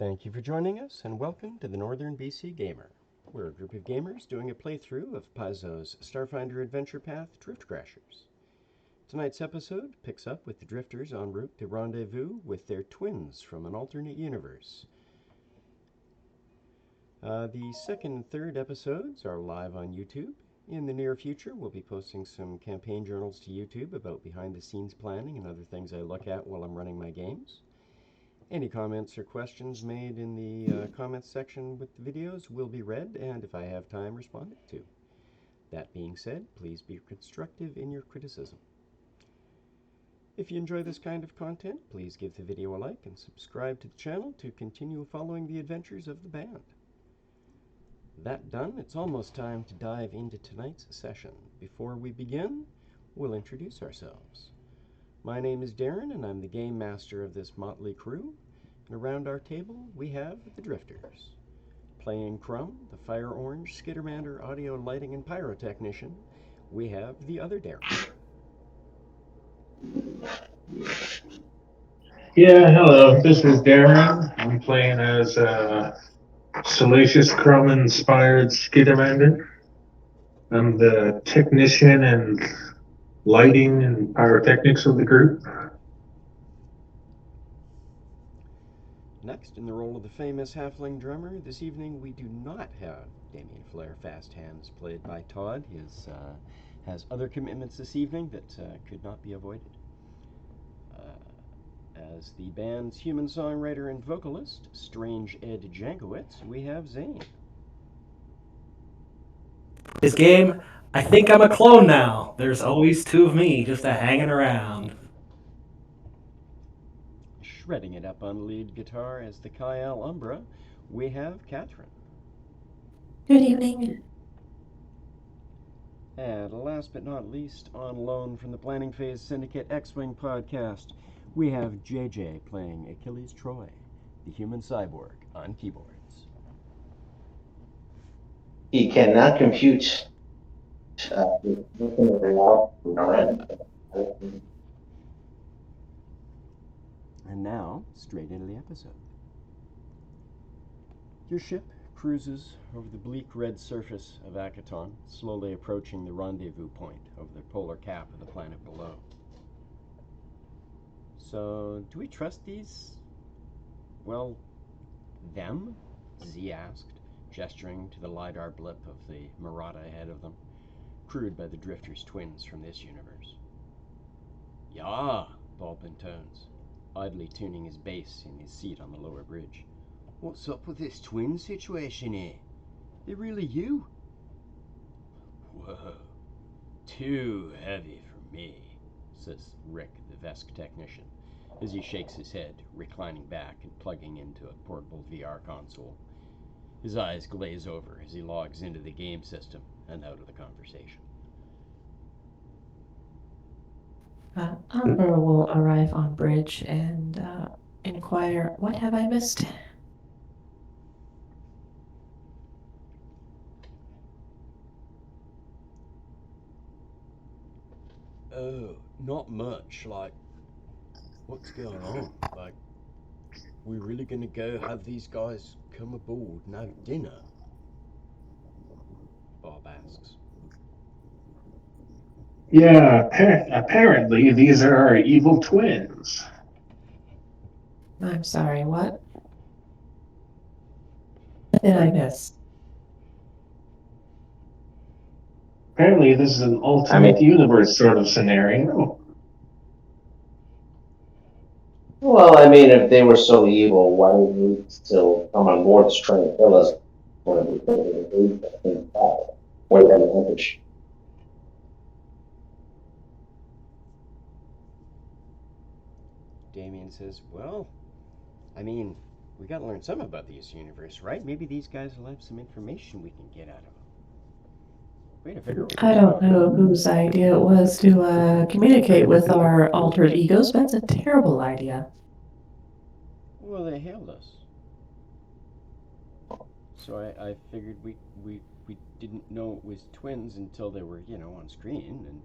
Thank you for joining us, and welcome to the Northern BC Gamer. We're a group of gamers doing a playthrough of Paizo's Starfinder Adventure Path Drift Crashers. Tonight's episode picks up with the drifters en route to rendezvous with their twins from an alternate universe. The second and third episodes are live on YouTube. In the near future, we'll be posting some campaign journals to YouTube about behind-the-scenes planning and other things I look at while I'm running my games. Any comments or questions made in the comments section with the videos will be read, and if I have time, responded to. That being said, please be constructive in your criticism. If you enjoy this kind of content, please give the video a like and subscribe to the channel to continue following the adventures of the band. That done, it's almost time to dive into tonight's session. Before we begin, we'll introduce ourselves. My name is Darren, and I'm the game master of this motley crew. And around our table, we have the Drifters. Playing Crumb, the Fire Orange, Skittermander, Audio, Lighting, and Pyrotechnician, we have the other Darren. Yeah, hello. This is Darren. I'm playing as Salacious Crumb inspired Skittermander. I'm the technician and lighting and pyrotechnics of the group. Next, in the role of the famous halfling drummer, this evening we do not have Damien Flair Fast Hands, played by Todd. He has other commitments this evening that could not be avoided. As the band's human songwriter and vocalist, Strange Ed Jankowitz, we have Zane. This game, I think I'm a clone now. There's always two of me just hanging around. Shredding it up on lead guitar as the Kyle Umbra, we have Catherine. Good evening. And last but not least, on loan from the Planning Phase Syndicate X-Wing podcast, we have JJ playing Achilles Troy, the human cyborg, on keyboards. He cannot compute. And now, straight into the episode. Your ship cruises over the bleak red surface of Akaton, slowly approaching the rendezvous point over the polar cap of the planet below. So, do we trust these, well, them? Z asked, gesturing to the LiDAR blip of the Murata ahead of them, crewed by the Drifters' twins from this universe. Yeah, Baldwin tones, idly tuning his bass in his seat on the lower bridge. What's up with this twin situation here? They're really you? Whoa, too heavy for me, says Rick, the Vesk technician, as he shakes his head, reclining back and plugging into a portable VR console. His eyes glaze over as he logs into the game system and out of the conversation. Umbra will arrive on bridge and inquire, what have I missed? Oh, not much. Like, what's going on? Like, we really gonna go have these guys come aboard and have dinner? Bob asks. Yeah, apparently these are our evil twins. I'm sorry, what? What did I miss? Apparently this is an alternate universe sort of scenario. Well, I mean, if they were so evil, why would we still come on board to try to kill us? Wait, advantage. Damien says, well, I mean, we gotta learn something about this universe, right? Maybe these guys will have some information we can get out of them. Way to figure out. I don't know whose idea it was to communicate with our altered egos, but that's a terrible idea. Well, they hailed us. So I figured we didn't know it was twins until they were, on screen. And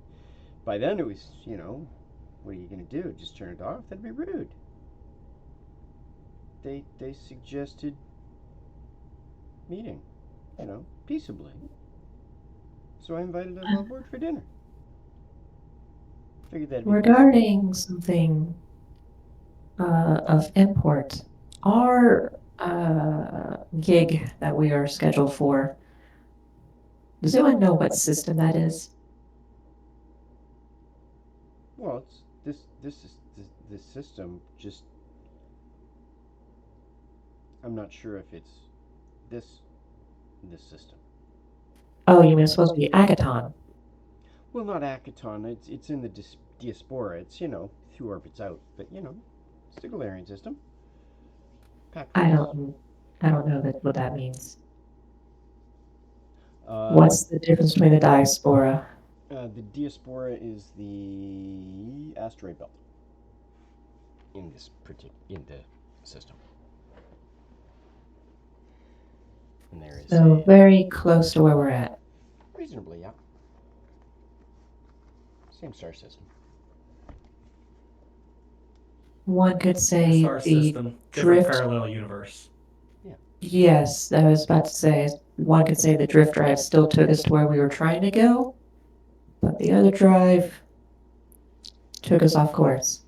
by then it was, what are you going to do? Just turn it off? That'd be rude. they suggested meeting, peaceably. So I invited them on board for dinner. Figured that'd be peaceful. Regarding something of import, our gig that we are scheduled for, does anyone know what system that is? Well, it's this system. Just I'm not sure if it's this this system. Oh, you mean it's supposed to be Agaton? Well, not Akaton. It's in the diaspora. It's few orbits out, but it's the Galarian system. I Patronus. don't, I don't know what that means. Uh, What's the difference between the diaspora? the diaspora is the asteroid belt in the system, and there is So a very close to where we're at. reasonably same star system. One could Same say star the system, different drift. parallel universe. Yes, I was about to say. One could say the drift drive still took us to where we were trying to go, but the other drive took us off course.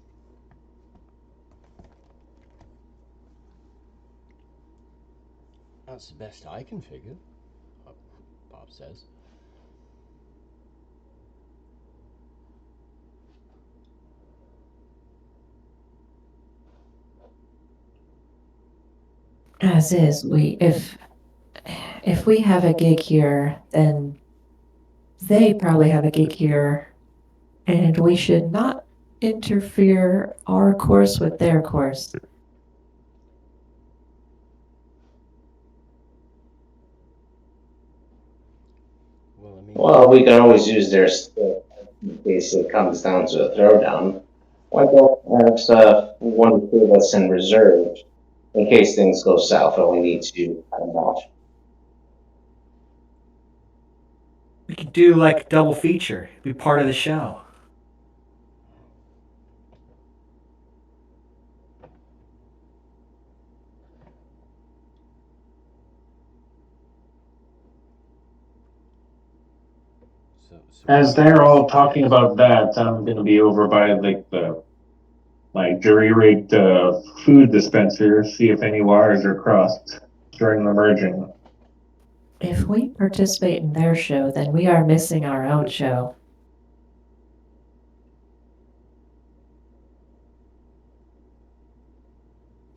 That's the best I can figure. Bob says. As is, if we have a gig here, then they probably have a gig here, and we should not interfere our course with their course. Well, I mean, Well, we could always use their stick in case it comes down to a throwdown. Why don't perhaps one or two of us in reserve in case things go south and we need to cut them off? We could do like a double feature, be part of the show. As they're all talking about that, I'm gonna be over by like the jury rigged food dispenser, see if any wires are crossed during the merging. If we participate in their show, then we are missing our own show.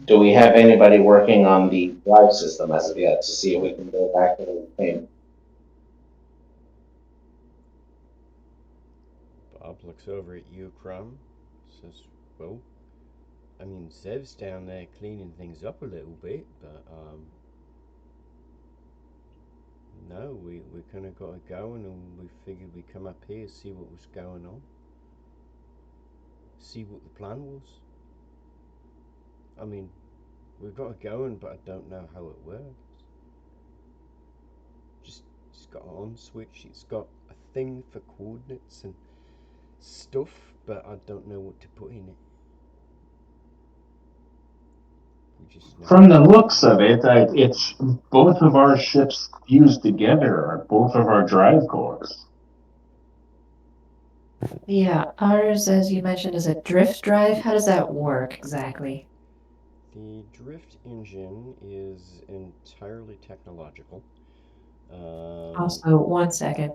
Do we have anybody working on the drive system as of yet to see if we can go back to the same? Bob looks over at you, Crumb. Says, "Well, I mean, Zev's down there cleaning things up a little bit, but no, we kind of got it going, and we figured we'd come up here, see what was going on, see what the plan was. I mean, we've got it going, but I don't know how it works. Just it's got an on switch. It's got a thing for coordinates and stuff, but I don't know what to put in it. We just know. From the looks of it, it's both of our ships fused together, or both of our drive cores. Yeah, ours, as you mentioned, is a drift drive. How does that work exactly? The drift engine is entirely technological. Also, one second.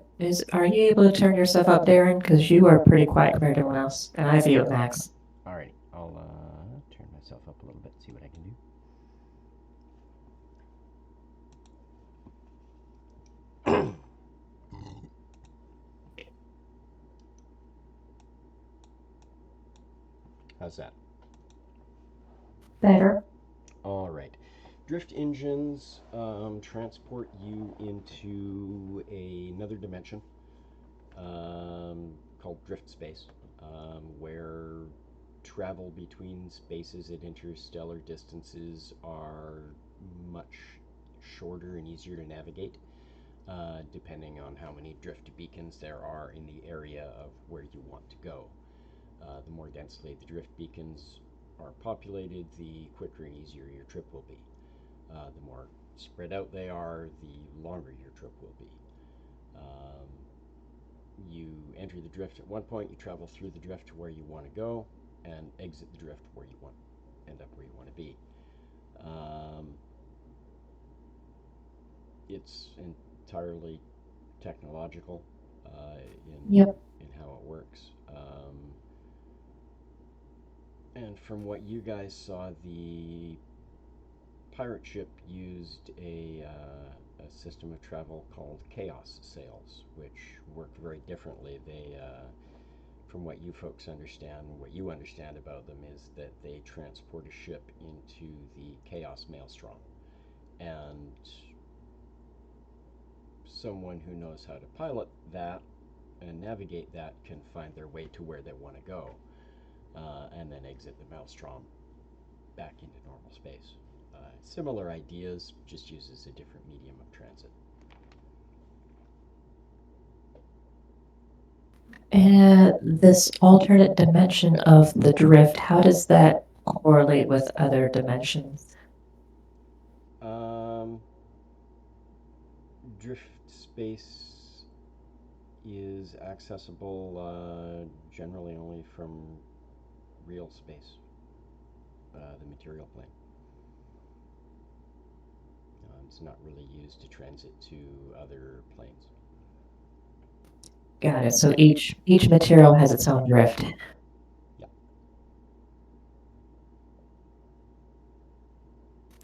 Are you able to turn yourself up, Darren? Because you are pretty quiet compared to everyone else, and I see you at max. Alrighty, I'll turn myself up a little bit, see what I can do. How's that? Better. All right. Drift engines transport you into another dimension called drift space, where travel between spaces at interstellar distances are much shorter and easier to navigate, depending on how many drift beacons there are in the area of where you want to go. The more densely the drift beacons are populated, the quicker and easier your trip will be. The more spread out they are, the longer your trip will be. Um, you enter the drift at one point, you travel through the drift to where you want to go, and exit the drift where you want end up where you want to be. Um, it's entirely technological Yep. in how it works. And from what you guys saw, the pirate ship used a system of travel called chaos sails, which work very differently. From what you folks understand, what you understand about them is that they transport a ship into the chaos maelstrom, and someone who knows how to pilot that and navigate that can find their way to where they want to go, and then exit the maelstrom back into normal space. Similar ideas, just uses a different medium of transit. And this alternate dimension of the drift, how does that correlate with other dimensions? Drift space is accessible generally only from real space, the material plane. It's not really used to transit to other planes. Got it. So each material has its own drift. Yeah.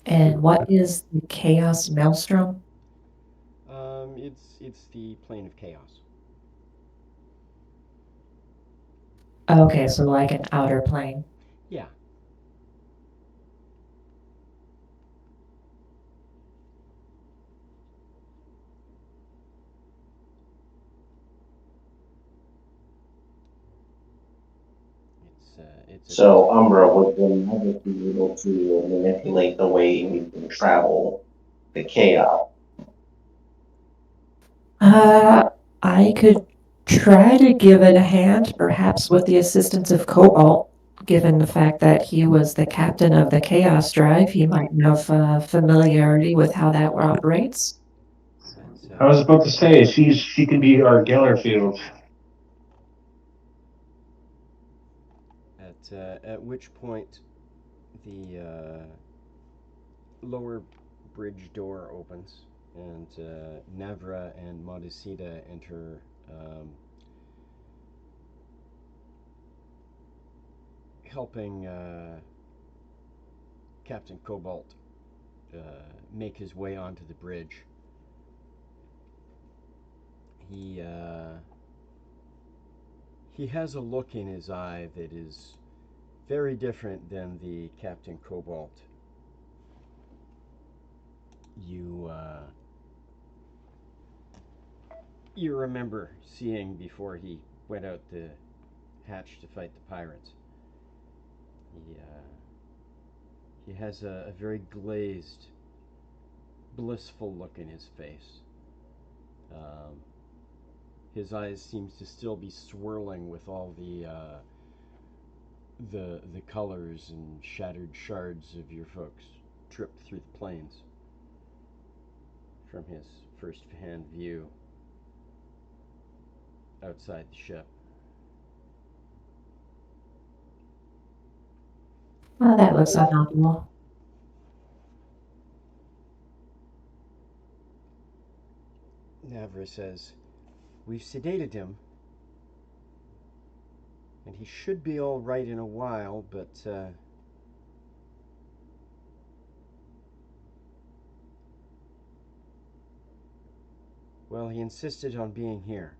And what is the chaos maelstrom? It's the plane of chaos. Okay, so like an outer plane. Yeah. It's So Umbra would then never be able to manipulate the way we can travel the chaos. I could try to give it a hand, perhaps with the assistance of Cobalt, given the fact that he was the captain of the Chaos Drive. He might have familiarity with how that operates. I was about to say she can be our Gellerfield. At which point the lower bridge door opens, and Navra and Modicida enter, helping Captain Cobalt make his way onto the bridge. He has a look in his eye that is very different than the Captain Cobalt you remember seeing before he went out the hatch to fight the pirates. He has a very glazed, blissful look in his face. Um, his eyes seems to still be swirling with all the colors and shattered shards of your folks' trip through the plains from his first-hand view outside the ship. Well, that looks unoptimal. Navra says, "We've sedated him, and he should be all right in a while, but well, he insisted on being here,"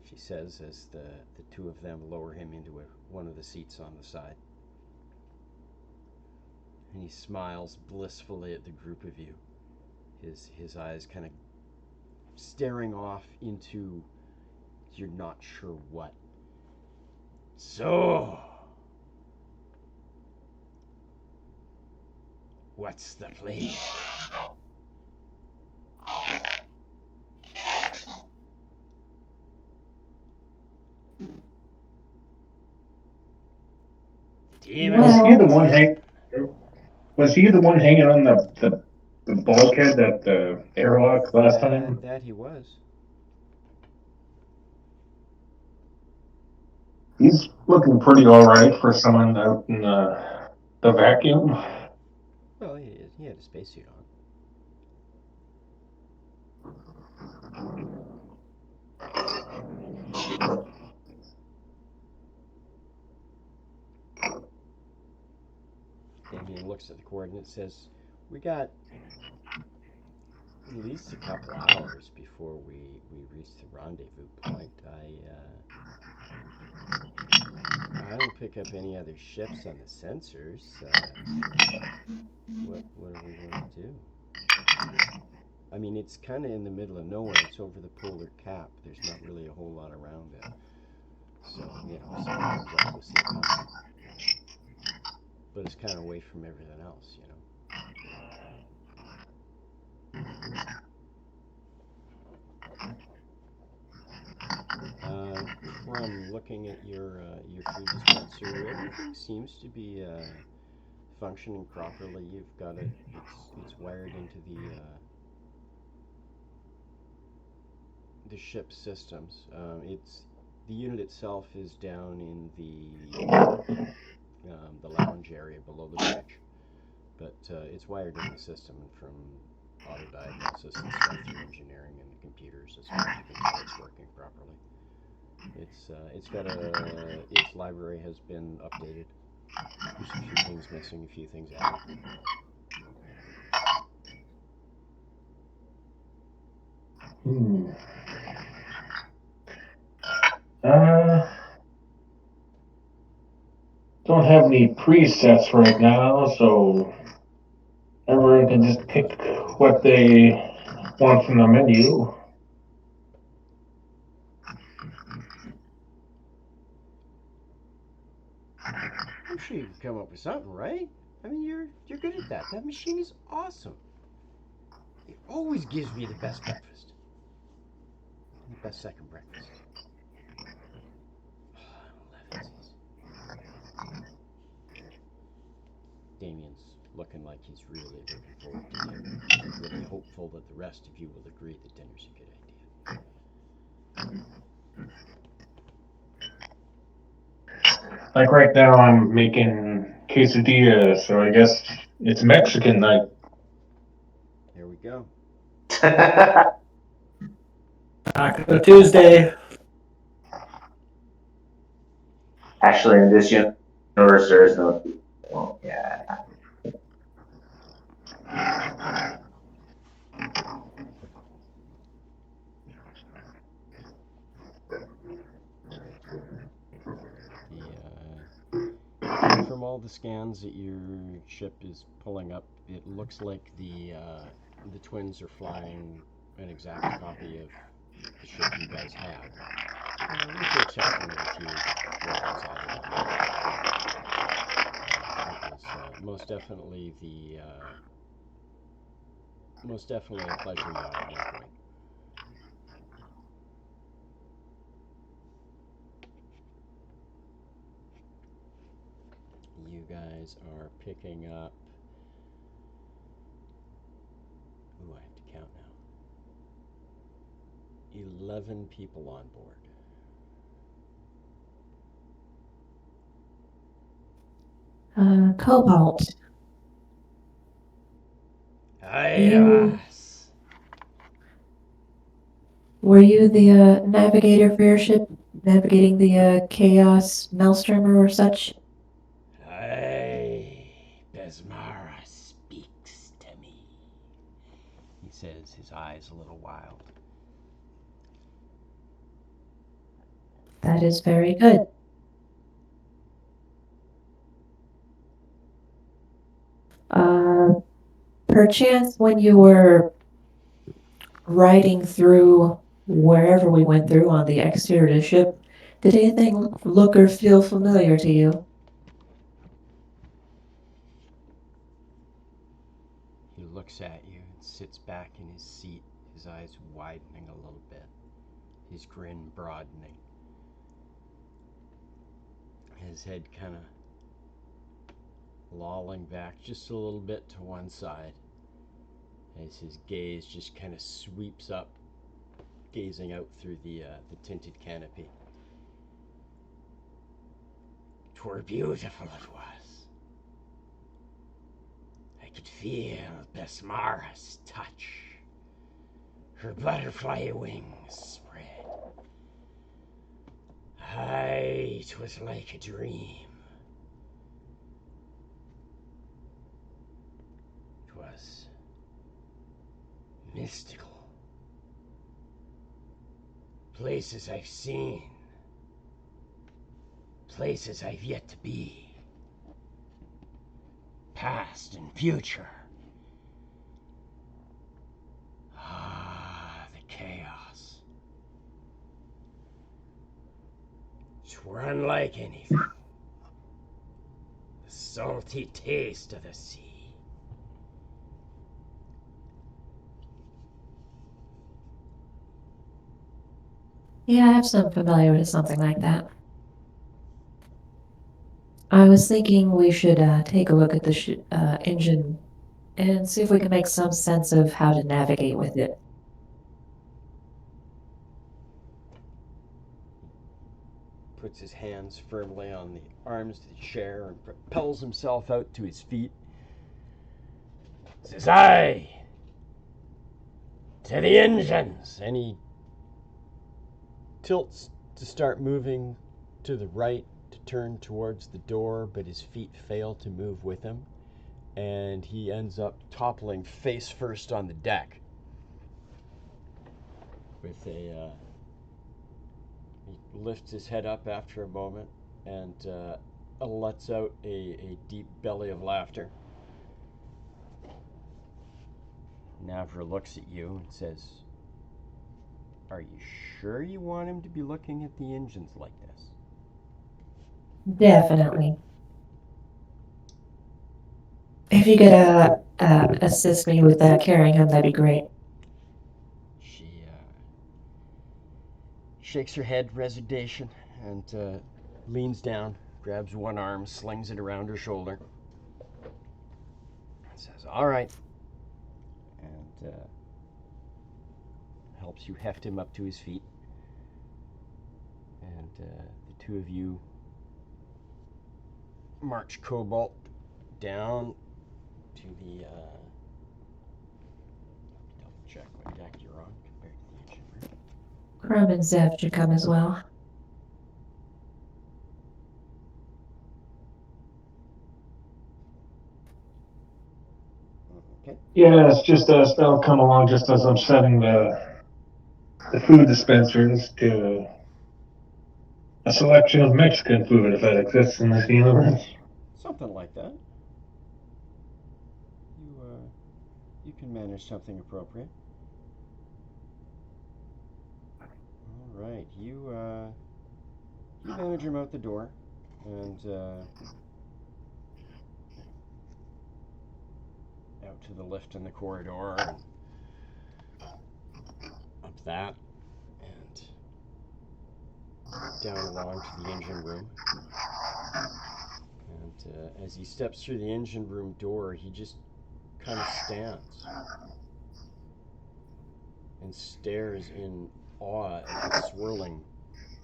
she says as the two of them lower him into one of the seats on the side. And he smiles blissfully at the group of you, his eyes kind of staring off into you're not sure what. "So, what's the plan?" Was he the Well, one hang? Was he the one hanging on the bulkhead at the airlock last time? That he was. He's looking pretty all right for someone out in the vacuum. Well, he had a spacesuit on. Damien looks at the coordinates, says, "We got at least a couple hours before we reach the rendezvous point. I don't pick up any other ships on the sensors. What are we going to do? I mean, it's kind of in the middle of nowhere. It's over the polar cap. There's not really a whole lot around it. So, if something comes up, we'll see it coming. But it's kind of away from everything else. From looking at your food dispenser, everything seems to be functioning properly. You've got it. It's wired into the ship systems. It's the unit itself is down in the lounge area below the bridge, but it's wired in the system and from auto diagnosis and stuff through engineering and the computers as far as you can tell it's working properly. It's got its library has been updated. There's a few things missing, a few things added. Hmm. Uh, don't have any presets right now, so everyone can just pick what they want from the menu. I'm sure you can come up with something, right? I mean, you're good at that. That machine is awesome. It always gives me the best breakfast, and the best second breakfast. Oh, 11's. Damien's looking like he's really looking forward to dinner. He's really hopeful that the rest of you will agree that dinner's a good idea. Like right now, I'm making quesadillas, so I guess it's Mexican night. Here we go. Taco Tuesday. Actually, in this universe, there is no. Well, yeah. From all the scans that your ship is pulling up, it looks like the twins are flying an exact copy of the ship you guys had. With the exception of a few workings added on. It was most definitely a pleasure yacht at one point. You guys are picking up. Ooh, I have to count now. 11 people on board. Cobalt. You Yes. were you the navigator for your ship, navigating the chaos maelstrom or such? Aye, Besmara speaks to me. He says, his eyes a little wild. That is very good. Perchance when you were riding through wherever we went through on the exterior of the ship, did anything look or feel familiar to you? He looks at you and sits back in his seat, his eyes widening a little bit, his grin broadening. His head kind of lolling back just a little bit to one side as his gaze just kind of sweeps up, gazing out through the tinted canopy. "'Twere beautiful it was. I could feel Besmara's touch. Her butterfly wings spread. Aye, 'twas like a dream. 'Twas mystical. Places I've seen. Places I've yet to be. Past and future. Ah, the chaos. 'Twere unlike anything. The salty taste of the sea. Yeah, I have some familiarity with something like that. I was thinking we should take a look at the engine and see if we can make some sense of how to navigate with it. Puts his hands firmly on the arms of the chair and propels himself out to his feet. Says, "Aye! To the engines!" And he tilts to start moving to the right to turn towards the door, but his feet fail to move with him, and he ends up toppling face first on the deck with a he lifts his head up after a moment and lets out a deep belly of laughter. Navra looks at you and says, "Are you sure you want him to be looking at the engines like this?" Definitely. If you could assist me with carrying him, that'd be great. She shakes her head resignation and leans down, grabs one arm, slings it around her shoulder, and says, "All right," and helps you heft him up to his feet. And the two of you march Cobalt down to the double check what deck you're on compared to the engine room. Crumb and Zev should come as well. Okay. Yeah, it's just that'll come along just as I'm setting the food dispensers to a selection of Mexican food if that exists in this universe. Something like that. You can manage something appropriate. All right, you manage him out the door, and out to the lift in the corridor, and up that, and down along to the engine room. And as he steps through the engine room door, he just kind of stands and stares in awe at the swirling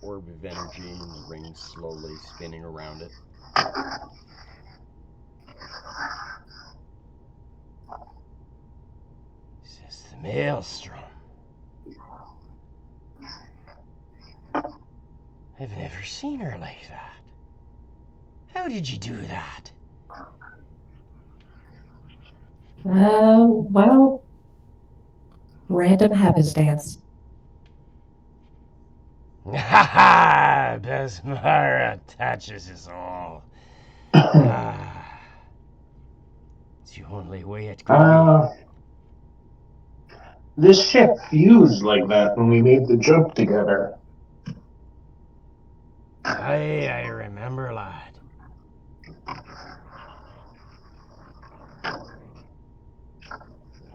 orb of energy and the rings slowly spinning around it. He says, "The maelstrom. I've never seen her like that. How did you do that?" Well, random happenstance. Ha ha! Besmara touches us all. Ah, it's the only way it could This ship fused like that when we made the jump together. be. Aye, I remember, lad.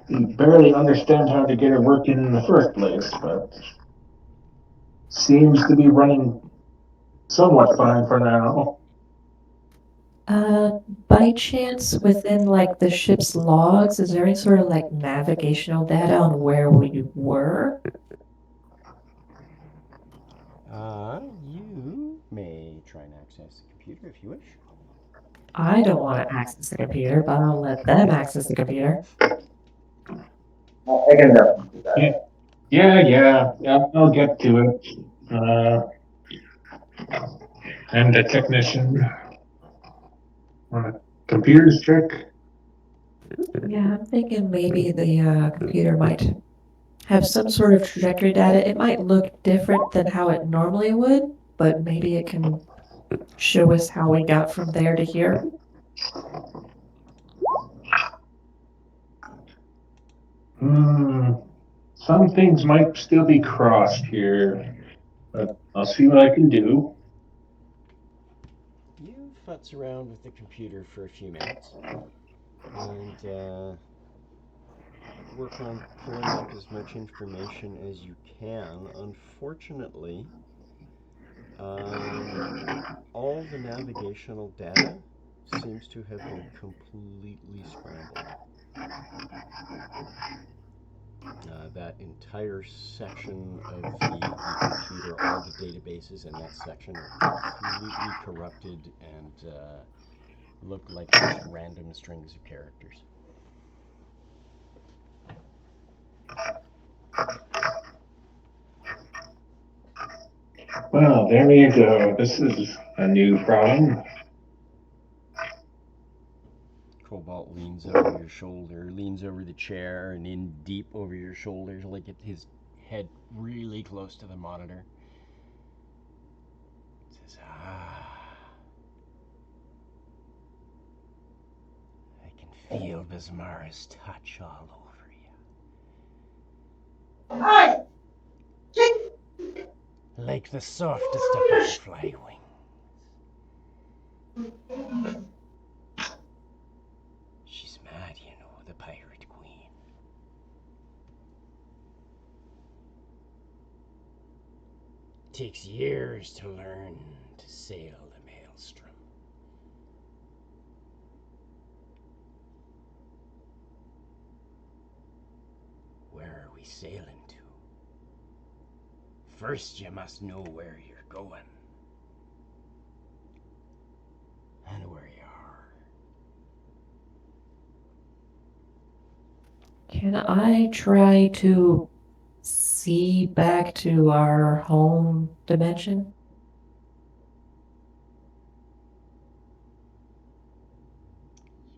We barely understand how to get it working in the first place, but seems to be running somewhat fine for now. By chance, within like the ship's logs, is there any sort of like navigational data on where we were? You may try and access the computer if you wish. I don't want to access the computer, but I'll let them access the computer. I can definitely do that. Yeah. I'll get to it. I'm the technician on a computer's check. Yeah, I'm thinking maybe the computer might have some sort of trajectory data. It might look different than how it normally would, but maybe it can show us how we got from there to here. Some things might still be crossed here, but I'll see what I can do. You futz around with the computer for a few minutes and work on pulling up as much information as you can. Unfortunately, all the navigational data seems to have been completely scrambled. That entire section of the computer, all the databases in that section are completely corrupted and look like just random strings of characters. Well, there you go. This is a new problem. Cobalt leans over your shoulder, leans over the chair, and in deep over your shoulders, like his head really close to the monitor. Says, I can feel Bismarck's touch all over you. Like the softest of butterfly wings. She's mad, you know, the pirate queen. Takes years to learn to sail the maelstrom. Where are we sailing to? First, you must know where you're going. And where you are. Can I try to see back to our home dimension?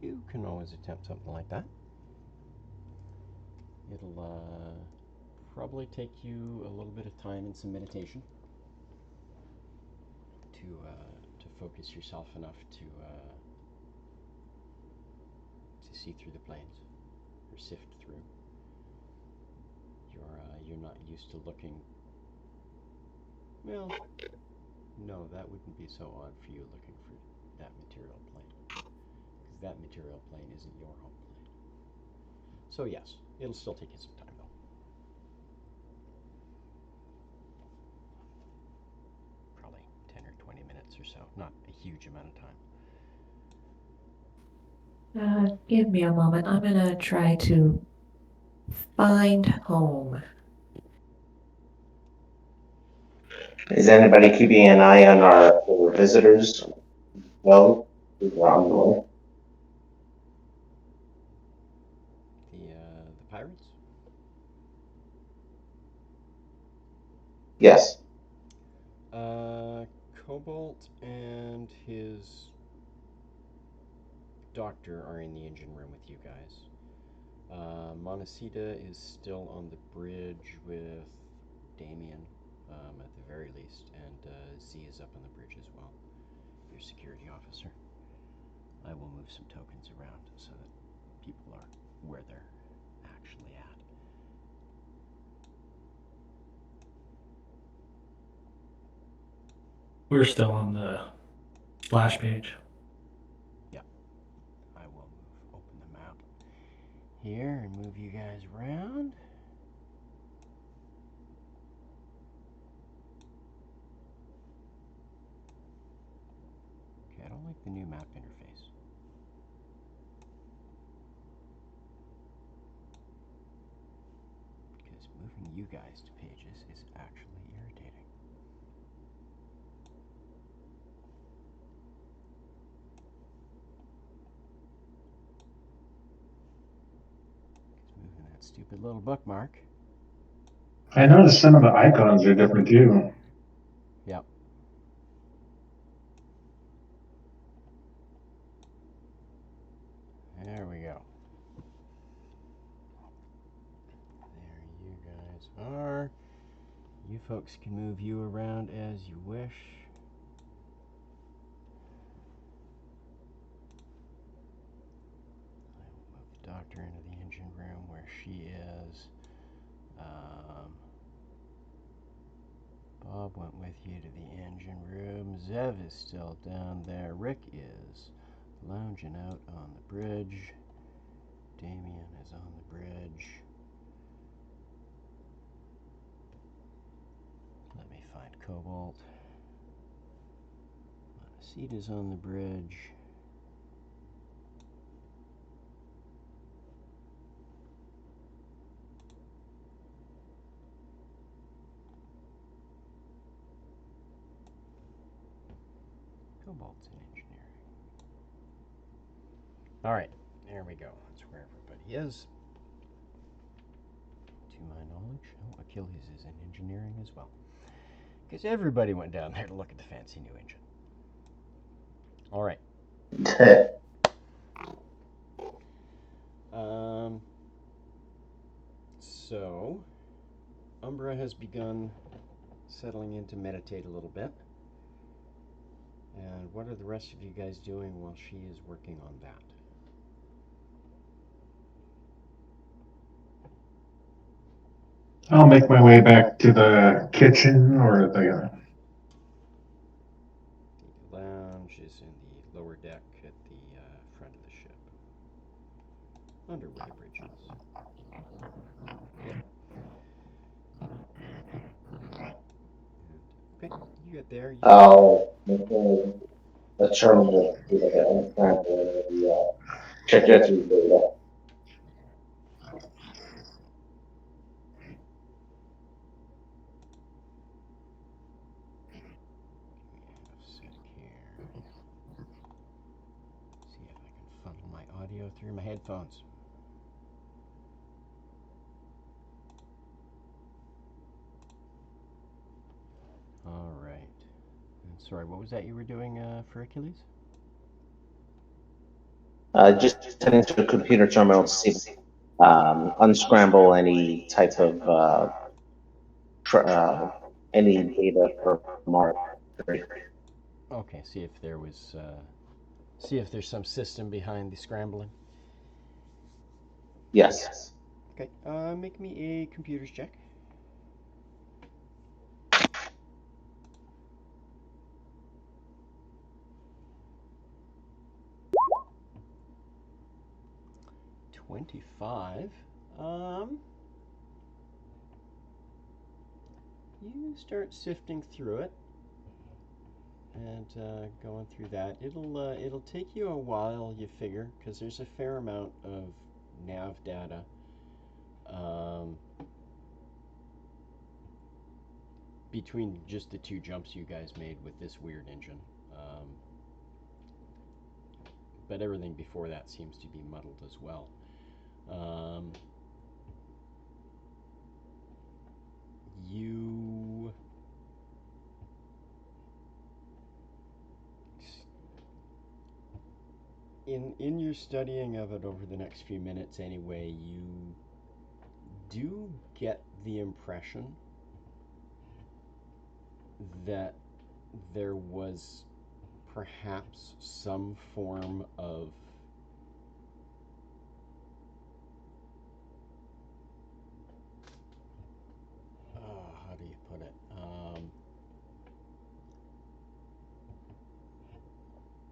You can always attempt something like that. It'll probably take you a little bit of time and some meditation to focus yourself enough to see through the planes or sift through. You're not used to looking. Well, no, that wouldn't be so odd for you looking for that material plane, because that material plane isn't your home plane. So yes, it'll still take you some time though. Probably 10 or 20 minutes or so, not a huge amount of time. Give me a moment. I'm gonna try to find home. Is anybody keeping an eye on our visitors? Well, they're on the way. The pirates? Yes. Cobalt and his doctor are in the engine room with you guys. Montecita is still on the bridge with Damien, at the very least, and Z is up on the bridge as well, your security officer. I will move some tokens around so that people are where they're actually at. We're still on the splash page. Yep. I will open the map here and move you guys around. Okay, I don't like the new map map interface. Because moving you guys to pages is actually irritating. Because moving that stupid little bookmark. I noticed some of the icons are different too. Yep. There we go. There you guys are. You folks can move you around as you wish. I will move the doctor into the engine room where she is. Bob went with you to the engine room. Zev is still down there. Rick is lounging out on the bridge. Damien is on the bridge. Let me find Cobalt. Seat is on the bridge. Cobalt's in engineering. Alright, there we go. That's where everybody is. To my knowledge. Oh, Achilles is in engineering as well. Because everybody went down there to look at the fancy new engine. Alright. So, Umbra has begun settling in to meditate a little bit. And what are the rest of you guys doing while she is working on that? I'll make my way back to the kitchen or the. The lounge is in the lower deck at the front of the ship. Under where the bridge is. Okay, you get there. I'll make a terminal to the trajectory data. Set here. See if I can funnel my audio through my headphones. All right. And sorry, what was that you were doing for Achilles? Just heading to a computer terminal to see, unscramble any type of any data for Mark. Okay, see if there was, see if there's some system behind the scrambling. Yes. Okay, make me a computers check. $25. You start sifting through it and going through that. It'll take you a while, you figure, because there's a fair amount of nav data. Between just the two jumps you guys made with this weird engine. But everything before that seems to be muddled as well. You in your studying of it over the next few minutes anyway, you do get the impression that there was perhaps some form of how do you put it?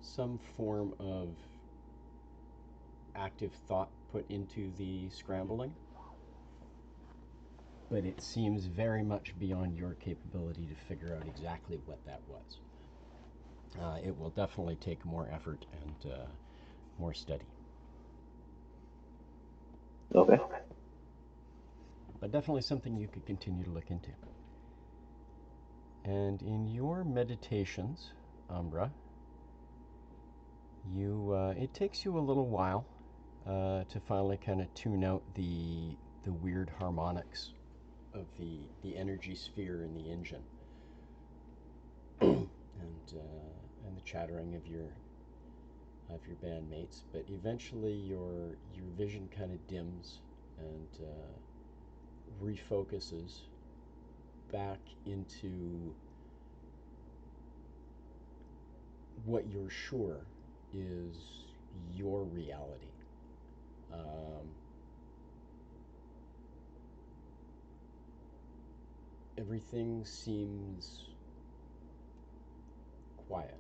Some form of active thought put into the scrambling, but it seems very much beyond your capability to figure out exactly what that was. It will definitely take more effort and more study, Okay. but definitely something you could continue to look into. And in your meditations, Umbra, it takes you a little while to finally kind of tune out the weird harmonics of the energy sphere in the engine, and the chattering of your bandmates. But eventually, your vision kind of dims and refocuses back into what you're sure is your reality. Um, Everything seems quiet.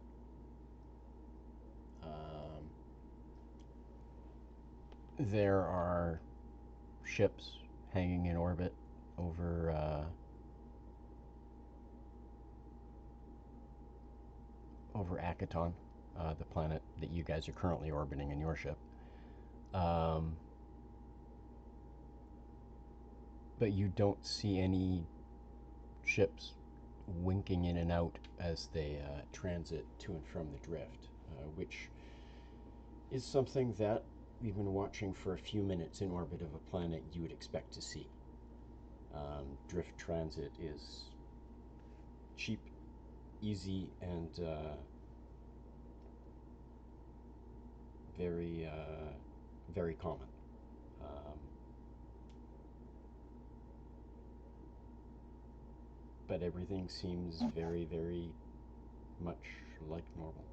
Um, there are ships hanging in orbit over Akaton, the planet that you guys are currently orbiting in your ship. Um, but you don't see any ships winking in and out as they transit to and from the drift, which is something that we've been watching for a few minutes in orbit of a planet you would expect to see. Drift transit is cheap, easy, and very common. Um, but everything seems very, very much like normal,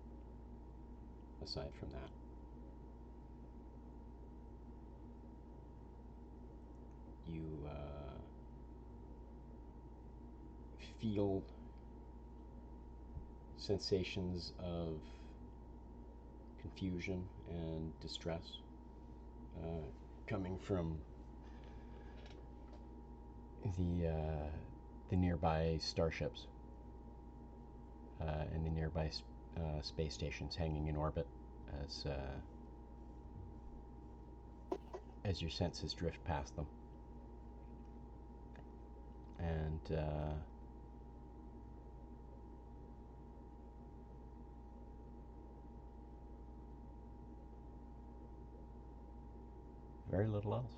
aside from that. You feel sensations of confusion and distress coming from the uh, the nearby starships and the nearby space stations hanging in orbit as your senses drift past them. And very little else.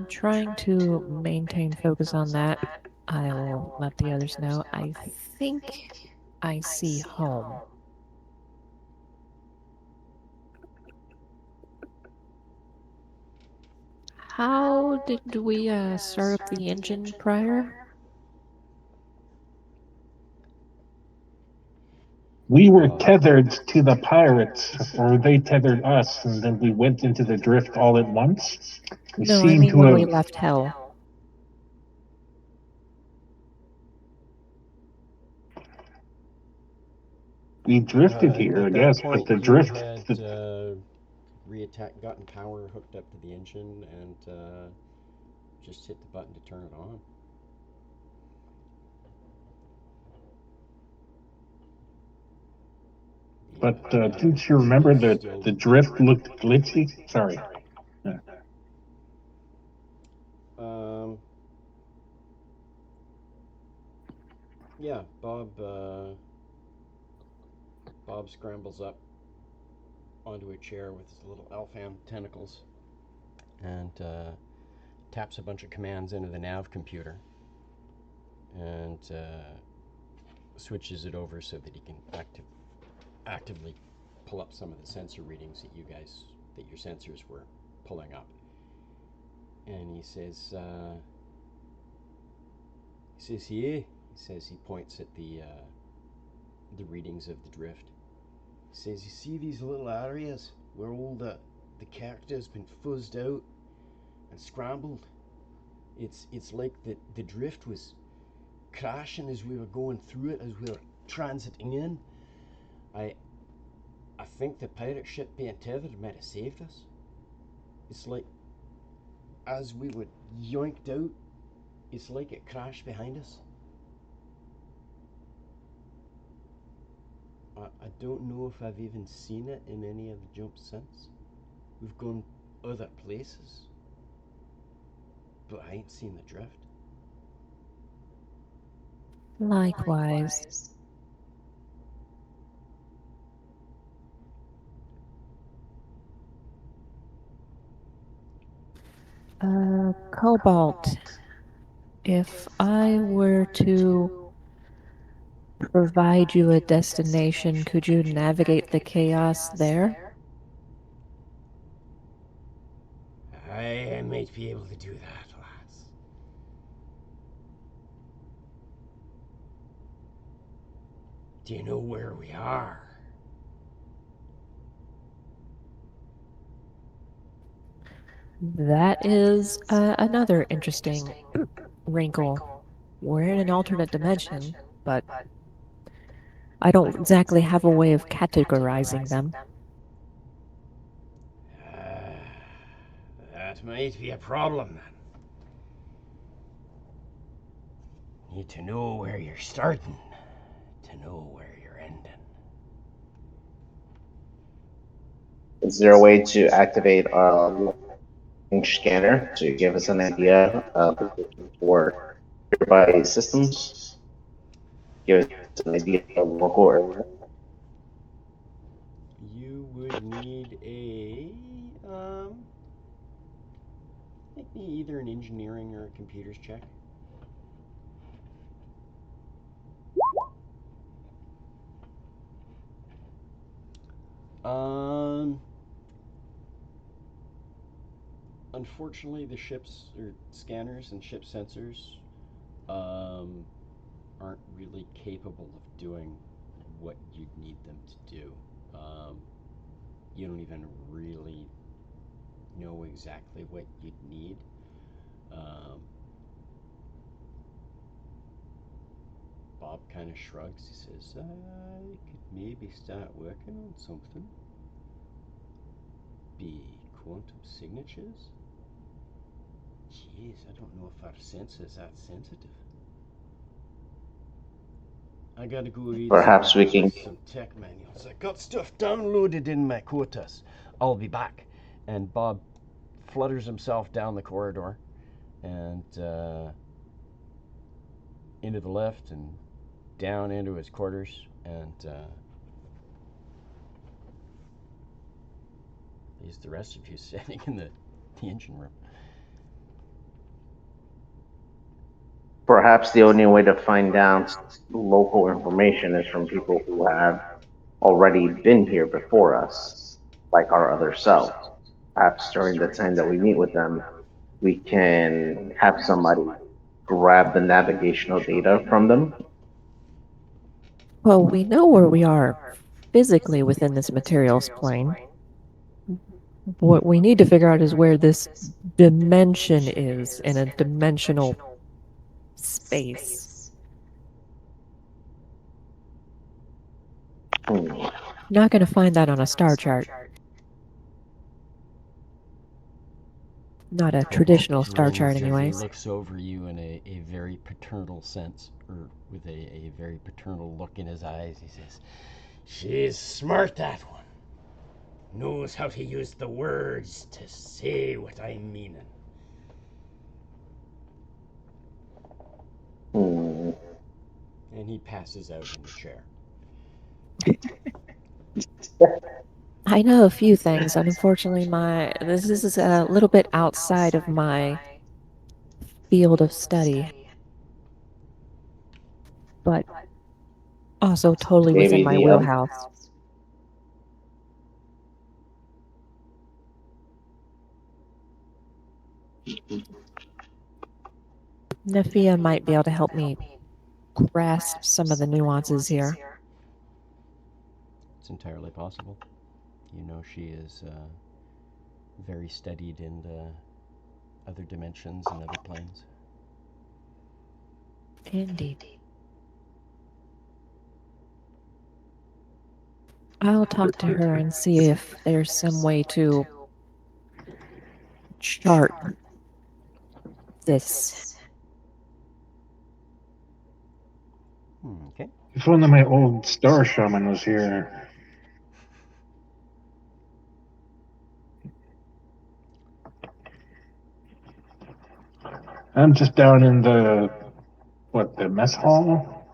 Trying to maintain focus on that. I will let the others know. I think I see home. How did we start up the engine prior? We were tethered to the pirates, or they tethered us, and then we went into the drift all at once. We No, I seem mean to when have we left hell. we drifted At here, I that guess, but point, the you drift. had gotten power hooked up to the engine, and just hit the button to turn it on. But didn't you remember that the drift looked glitchy? Sorry. Yeah. Um, yeah, Bob scrambles up onto a chair with his little Alfam tentacles and taps a bunch of commands into the nav computer and switches it over so that he can actively pull up some of the sensor readings that your sensors were pulling up. And he says, here. He points at the readings of the drift. He says, you see these little areas where all the character's been fuzzed out and scrambled? It's like the drift was crashing as we were going through it, as we were transiting in. I think the pirate ship being tethered might have saved us. It's like as we were yoinked out, it's like it crashed behind us. I don't know if I've even seen it in any of the jumps since. We've gone other places, but I ain't seen the drift. Likewise. Cobalt, if I were to provide you a destination, could you navigate the chaos there? I might be able to do that, lass. Do you know where we are? That is another interesting wrinkle. We're in an alternate dimension, but I don't exactly have a way of categorizing them. That might be a problem then. Need to know where you're starting to know where you're ending. Is there a way to activate our range scanner to give us an idea of for nearby systems? Give us an idea of local area. You would need make me either an engineering or a computers check. Unfortunately, the ship's or scanners and ship sensors aren't really capable of doing what you'd need them to do. You don't even really know exactly what you'd need. Bob kind of shrugs. He says, I could maybe start working on something. Be quantum signatures? Jeez, I don't know if our sensors that sensitive. I gotta go read Perhaps we can. some tech manuals. I got stuff downloaded in my quotas. I'll be back. And Bob flutters himself down the corridor and into the lift and down into his quarters and leaves the rest of you sitting in the engine room. Perhaps the only way to find out local information is from people who have already been here before us, like our other selves. Perhaps during the time that we meet with them, we can have somebody grab the navigational data from them. Well, we know where we are physically within this materials plane. What we need to figure out is where this dimension is in a dimensional space. Not going to find that on a star chart. Not a traditional star chart, anyways. He looks over you in a very paternal sense, or with a very paternal look in his eyes. He says, she's smart, that one. Knows how to use the words to say what I'm meaning. And he passes out in the chair. I know a few things, and unfortunately, this is a little bit outside of my field of study, but also totally within Maybe my the other. wheelhouse. Nafia might be able to help me grasp some of the nuances here. It's entirely possible. You know, she is very studied in the other dimensions and other planes. Indeed. I'll talk to her and see if there's some way to chart this. Okay. If only my old star shaman was here. I'm just down in the mess hall?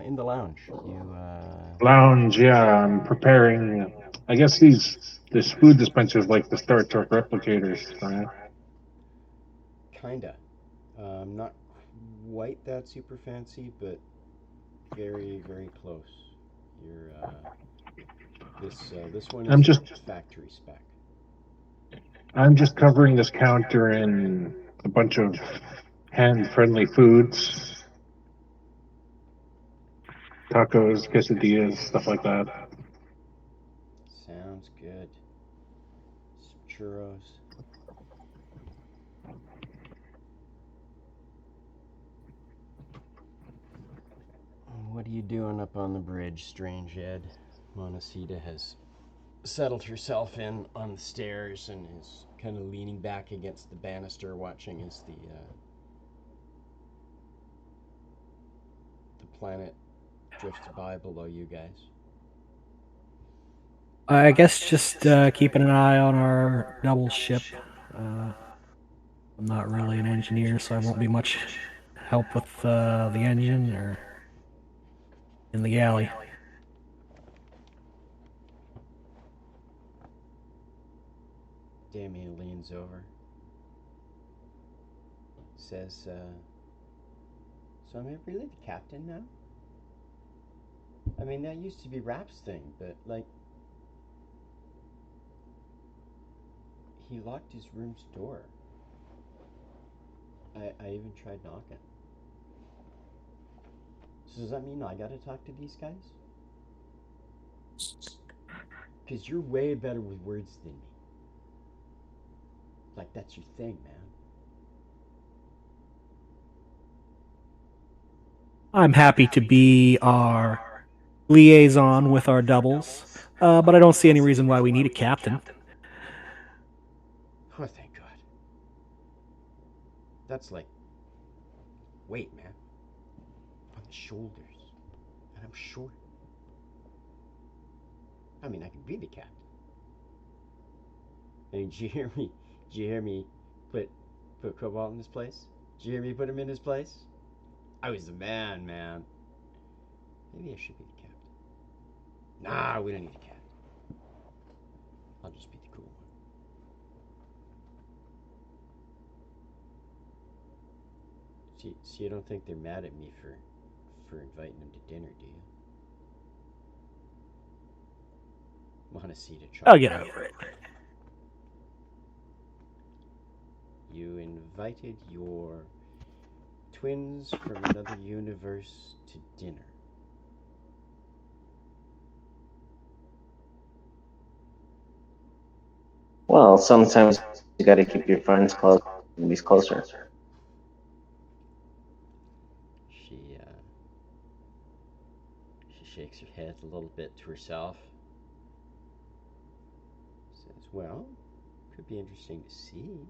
In the lounge. Lounge, yeah, I'm preparing. I guess this food dispensers like the Star Trek replicators, right? Kinda. Not quite that super fancy, but very, very close. You're this one I'm is just factory spec. I'm just covering this counter in a bunch of hand-friendly foods, tacos, quesadillas, stuff like that. Sounds good. Some churros. What are you doing up on the bridge, strange Ed? Montecita has settled herself in on the stairs and is kind of leaning back against the banister, watching as the planet drifts by below you guys. I guess just keeping an eye on our double ship. I'm not really an engineer, so I won't be much help with the engine or in the galley. Damien leans over, says, "So I'm really the captain now? I mean, that used to be Rap's thing, but like, he locked his room's door. I even tried knocking. So does that mean I gotta talk to these guys? Because you're way better with words than me. Like, that's your thing, man." I'm happy to be our liaison with our doubles, but I don't see any reason why we need a captain. Oh, thank God. That's like weight, man. On the shoulders. And I'm short. I mean, I can be the captain. I mean, did you hear me? Did you hear me put Cobalt in his place? Did you hear me put him in his place? I was the man. Maybe I should be the captain. Nah, we don't need a captain. I'll just be the cool one. So you don't think they're mad at me for inviting them to dinner, do you? Montecita I'll chuckles. get over it. You invited your twins from another universe to dinner. Well, sometimes you got to keep your friends close, enemies closer. She she shakes her head a little bit to herself. Says, "Well, could be interesting to see.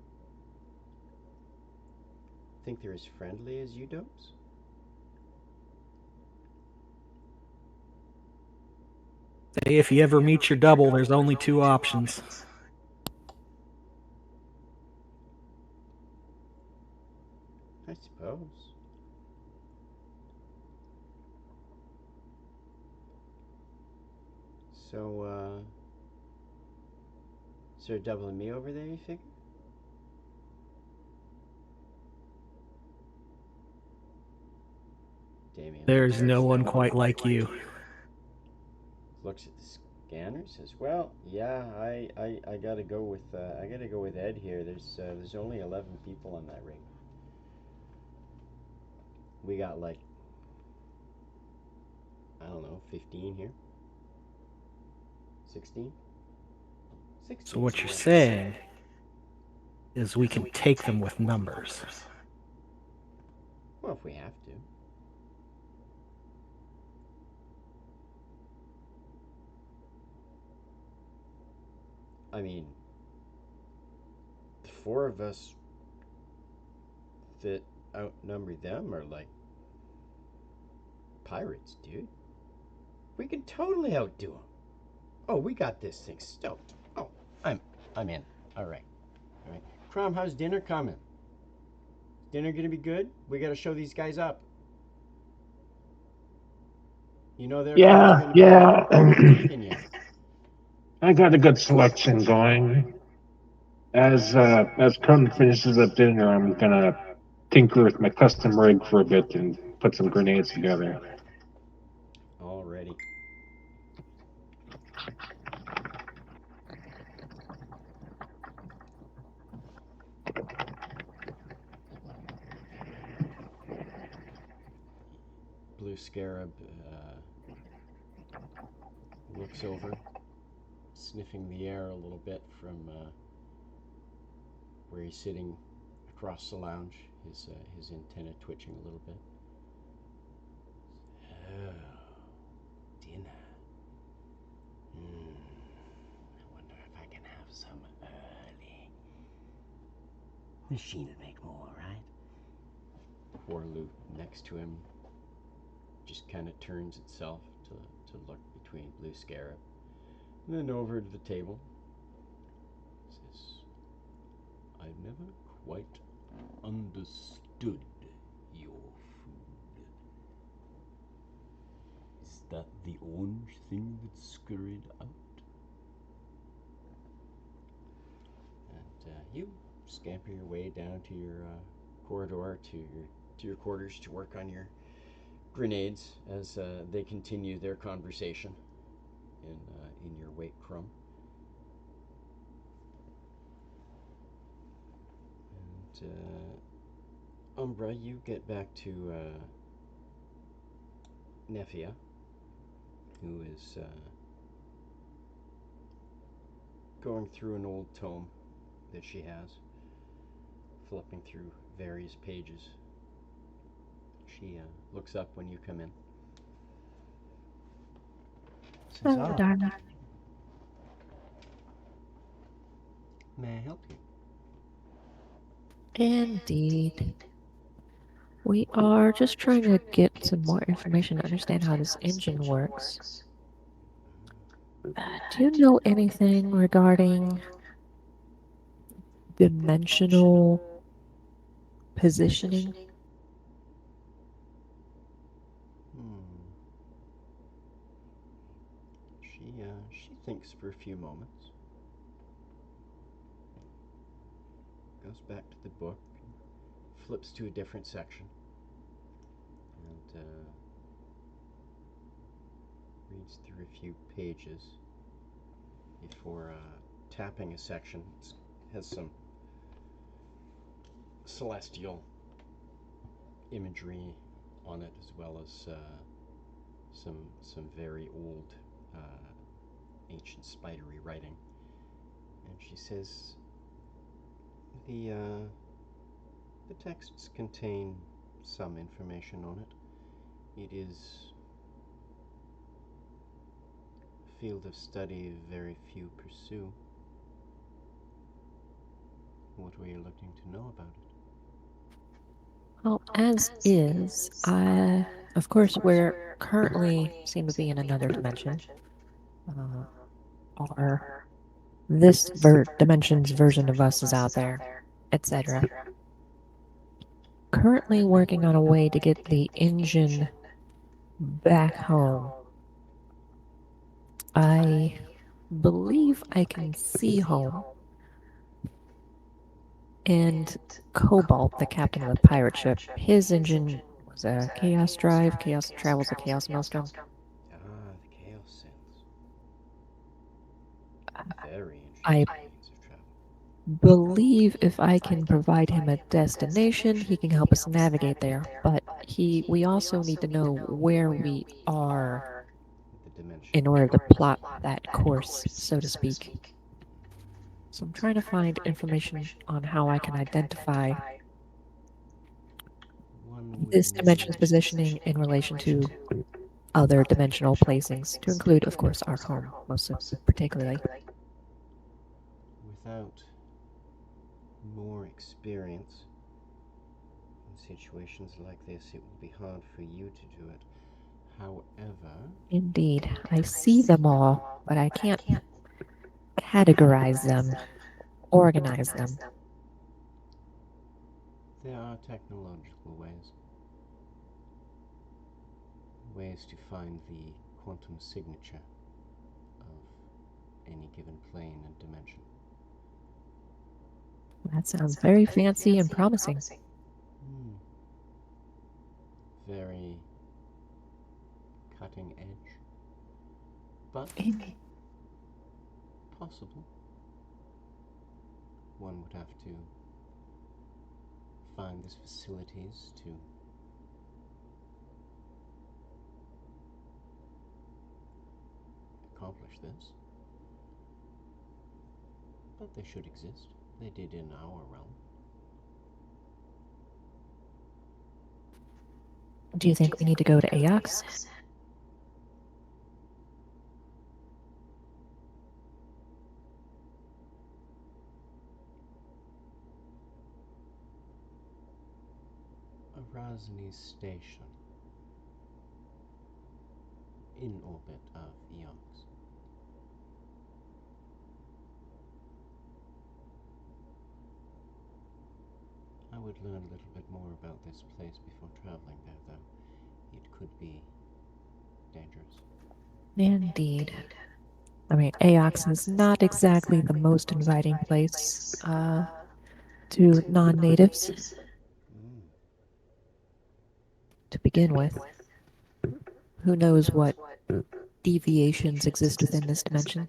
Think they're as friendly as you dopes?" Say, if you ever meet your double, there's only two options. I suppose. So, is there a double of me over there, you figure? Damien There's no one quite like you. looks at the scanner, says, "Well, yeah, I gotta go with Ed here. There's only 11 people on that ring. We got like, I don't know, 15 here, 16, So 16. what you're saying is we can take them with numbers. Well, if we have to. I mean, the four of us that outnumber them are like pirates, dude. We can totally outdo them. Oh, we got this thing stoked. Oh, I'm in. All right. All right. Crom, how's dinner coming? Dinner gonna be good? We gotta show these guys up. You know their crew's Yeah, gonna be yeah. kicking you. I got a good selection going. As Crumb finishes up dinner, I'm gonna tinker with my custom rig for a bit and put some grenades together. Already. Blue Scarab looks over, sniffing the air a little bit from where he's sitting across the lounge, his antenna twitching a little bit. Oh, dinner. I wonder if I can have some early. Machine'll make more, right? Warlu next to him just kind of turns itself to look between Blue Scarab. And then over to the table. Says, I've never quite understood your food. Is that the orange thing that scurried out? And you scamper your way down to your corridor to your quarters to work on your grenades as they continue their conversation in your wake, Crumb. And Umbra, you get back to Nefia, who is going through an old tome that she has, flipping through various pages. She looks up when you come in. Says, Oh, darling. may I help you? Indeed. We are just trying to get some more information to understand how this engine works. Do you know anything regarding dimensional positioning? She thinks for a few moments. Goes back to the book, flips to a different section, and reads through a few pages before tapping a section. It has some celestial imagery on it, as well as some very old ancient spidery writing. And she says, the texts contain some information on it. It is a field of study very few pursue. What were you looking to know about it? Well, as is, of course, we're currently seem to be in another dimension. Or this dimension's version of us is out there, etc. Currently working on a way to get the engine back home. I believe I can see home. And Cobalt, the captain of the pirate ship, his engine was a Chaos Drive. Chaos travels a Chaos Maelstrom. Ah, the Chaos Sense. Very I interesting means of travel. believe if I can provide him a destination, he can help us navigate there. But we also need to know where we are The dimension. in order to plot that course, so to speak. So I'm trying to find information on how I can identify this dimension's positioning in relation to other dimensional placings, to include, of course, our home, most particularly. Without more experience in situations like this, it will be hard for you to do it. However, Indeed, I see them all, but I can't categorize them, organize them. there are technological ways to find the quantum signature of any given plane and dimension. That sounds very fancy and promising. Very cutting edge, but possible. One would have to find these facilities to accomplish this. But they should exist. They did in our realm. Do you think we need to go to Aox? Rosny's station in orbit of Eox. I would learn a little bit more about this place before traveling there, though. It could be dangerous. Indeed. I mean, Aox is not exactly the most inviting place to non-natives to begin with. Who knows what deviations exist within this dimension?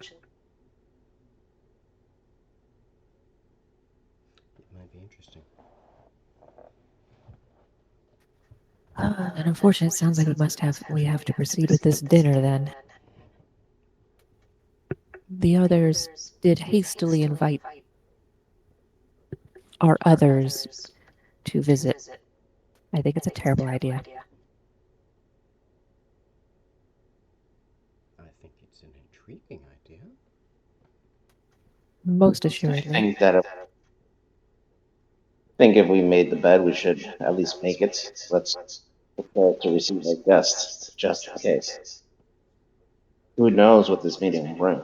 It might be interesting. And unfortunately, it sounds like we have to proceed with this dinner then. The others did hastily invite our others to visit. I think it's a terrible idea. I think it's an intriguing idea. Most I assuredly. think if we made the bed, we should at least make it. Let's prepare to receive our guests, just in case. Who knows what this meeting will bring?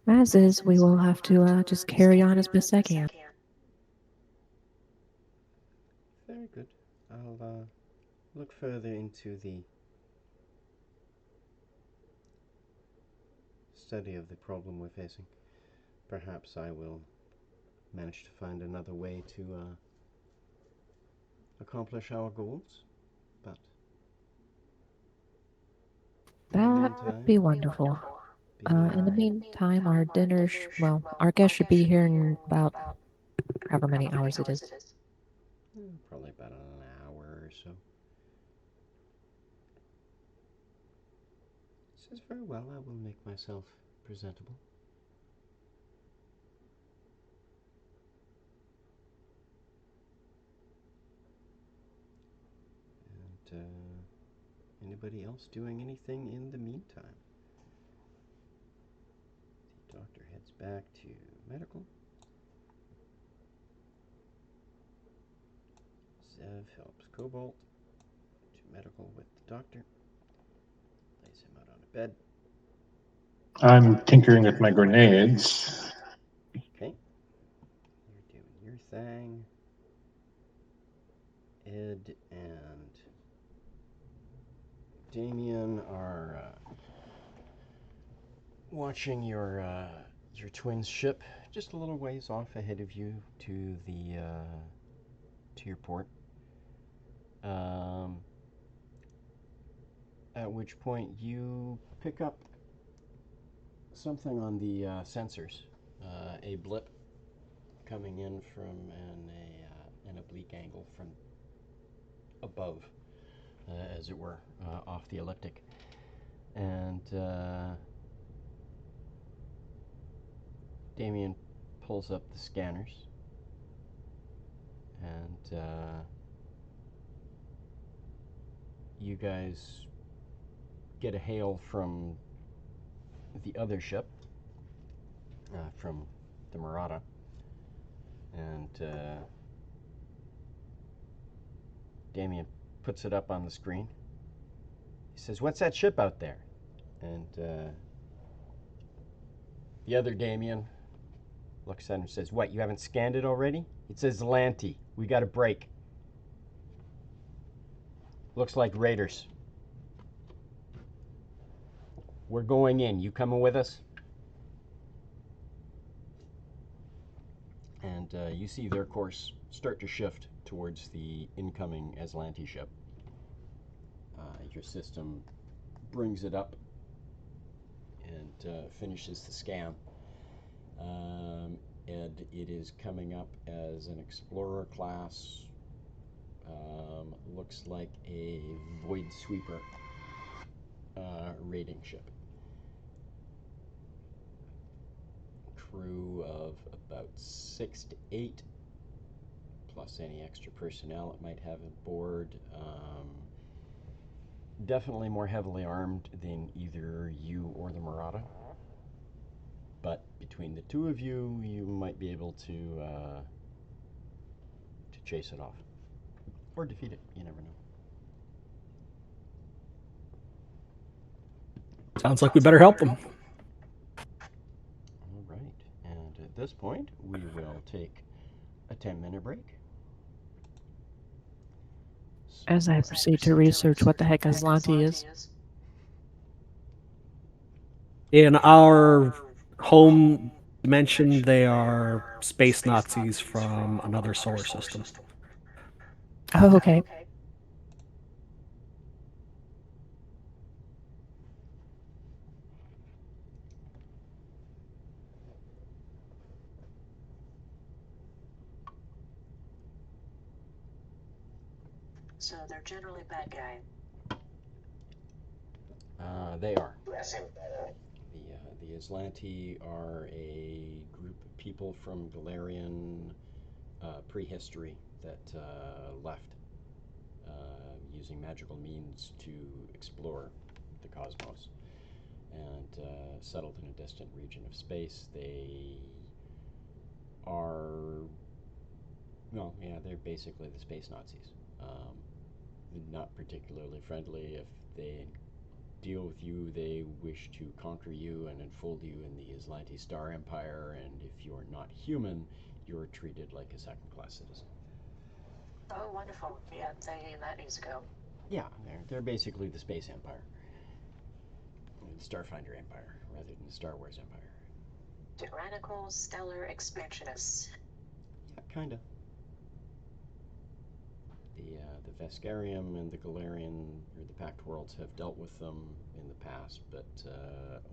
As is, we will have to just carry on as best I can. Very good. I'll look further into the study of the problem we're facing. Perhaps I will manage to find another way to accomplish our goals, but That would be wonderful. In the meantime, our dinner, our guest should be here in about however many hours it is. Probably about an hour or so. Says very well, I will make myself presentable. And anybody else doing anything in the meantime? The doctor heads back to medical. Zev helps Cobalt to medical with the doctor. Lays him out on a bed. I'm tinkering with my grenades. Okay. You're doing your thing. Ed and Damien are watching your twin's ship just a little ways off ahead of you to the to your port. At which point you pick up something on the sensors, a blip coming in from an oblique angle from above, as it were, off the elliptic, and Damien pulls up the scanners, and you guys get a hail from the other ship, from the Murata, and Damien puts it up on the screen. He says, "What's that ship out there?" And the other Damien looks at him and says, "What, you haven't scanned it already? It says Lanty. We got a break. Looks like raiders. We're going in. You coming with us?" And you see their course start to shift towards the incoming Aslanti ship. Your system brings it up and finishes the scan. And it is coming up as an Explorer class. Looks like a Void Sweeper raiding ship. Crew of about 6 to 8, plus any extra personnel it might have aboard. Definitely more heavily armed than either you or the Murata. But between the two of you, you might be able to chase it off. Or defeat it, you never know. Sounds like we better help them. All right, and at this point, we will take a 10-minute break. As I proceed to research what the heck Aslanti is. In our home dimension, they are space Nazis from another solar system. Oh, okay. So they're generally bad guy. They are. The Aslanti are a group of people from Galarian prehistory that left using magical means to explore the cosmos and settled in a distant region of space. They are, well, yeah, they're basically the space Nazis. Not particularly friendly. If they deal with you, they wish to conquer you and enfold you in the Aslanti Star Empire, and if you're not human, you're treated like a second-class citizen. Oh, wonderful. Yeah, that needs to go. Yeah, they're basically the Space Empire. The Starfinder Empire, rather than the Star Wars Empire. Tyrannical stellar expansionists. Yeah, kinda. The Veskarium and the Galarian, or the Pact Worlds, have dealt with them in the past, but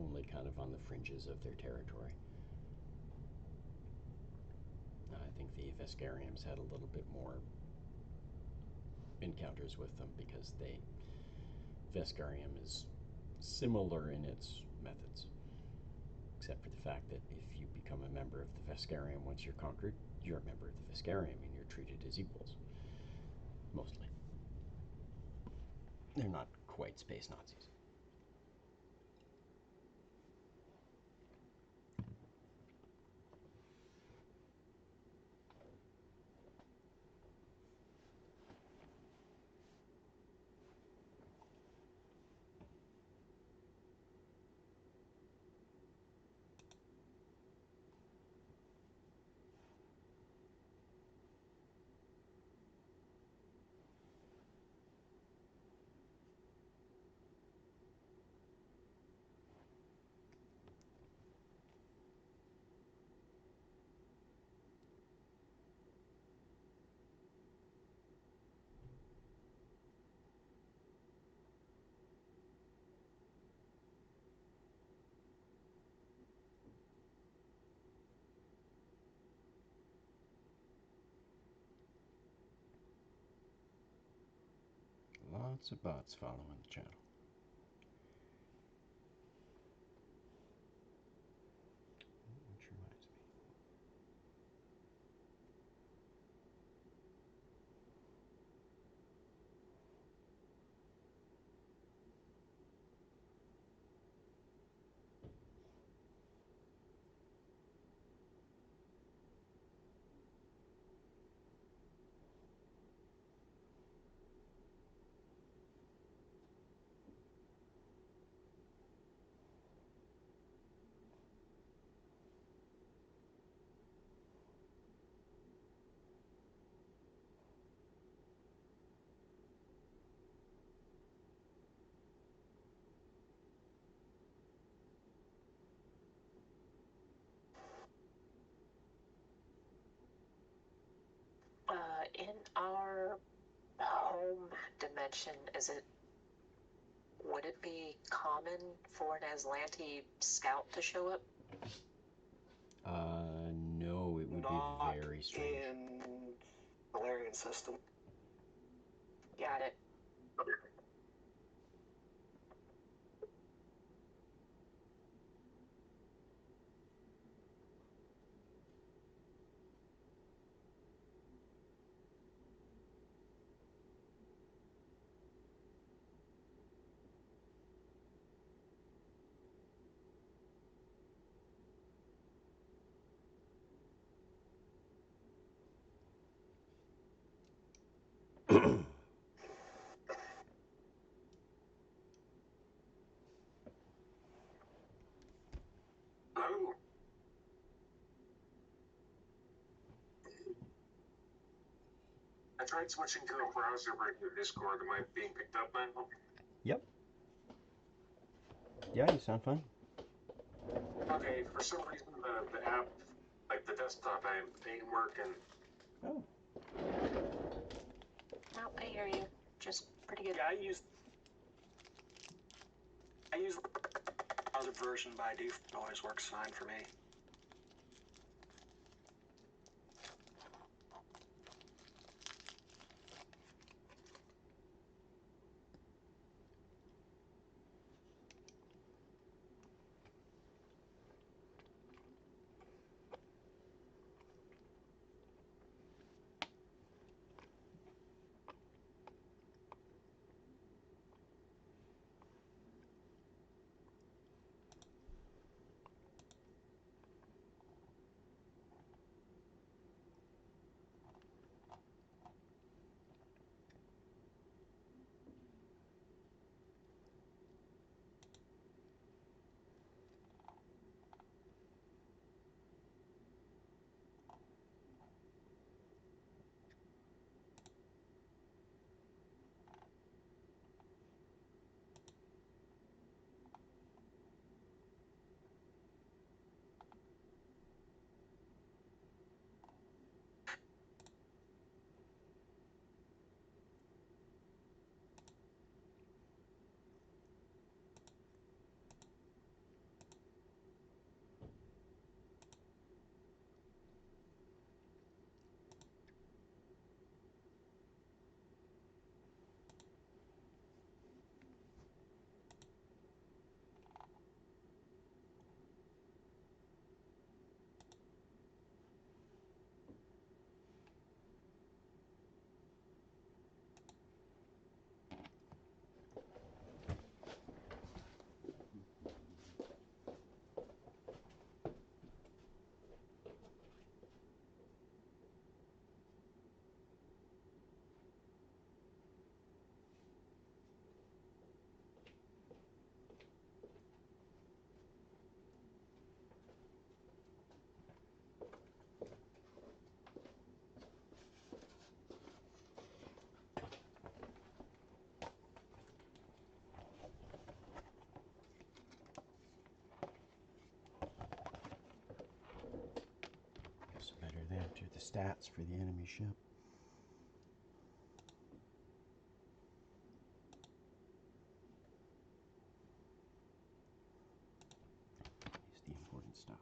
only kind of on the fringes of their territory. I think the Veskariums had a little bit more encounters with them because Veskarium is similar in its methods, except for the fact that if you become a member of the Veskarium once you're conquered, you're a member of the Veskarium and you're treated as equals. Mostly. They're not quite space Nazis. Lots of bots following the channel. Which reminds me. home dimension, would it be common for an Aslanti scout to show up? No, it would Not be very strange. in Valerian system. Got it. Oh. I tried switching to a browser right through Discord. Am I being picked up now? Yep. Yeah, you sound fine. Okay, for some reason the app, like the desktop app, ain't working. Oh. No, I hear you. Just pretty good. Yeah, I use the browser version by default. It always works fine for me. Guess better to enter the stats for the enemy ship. Here's the important stuff.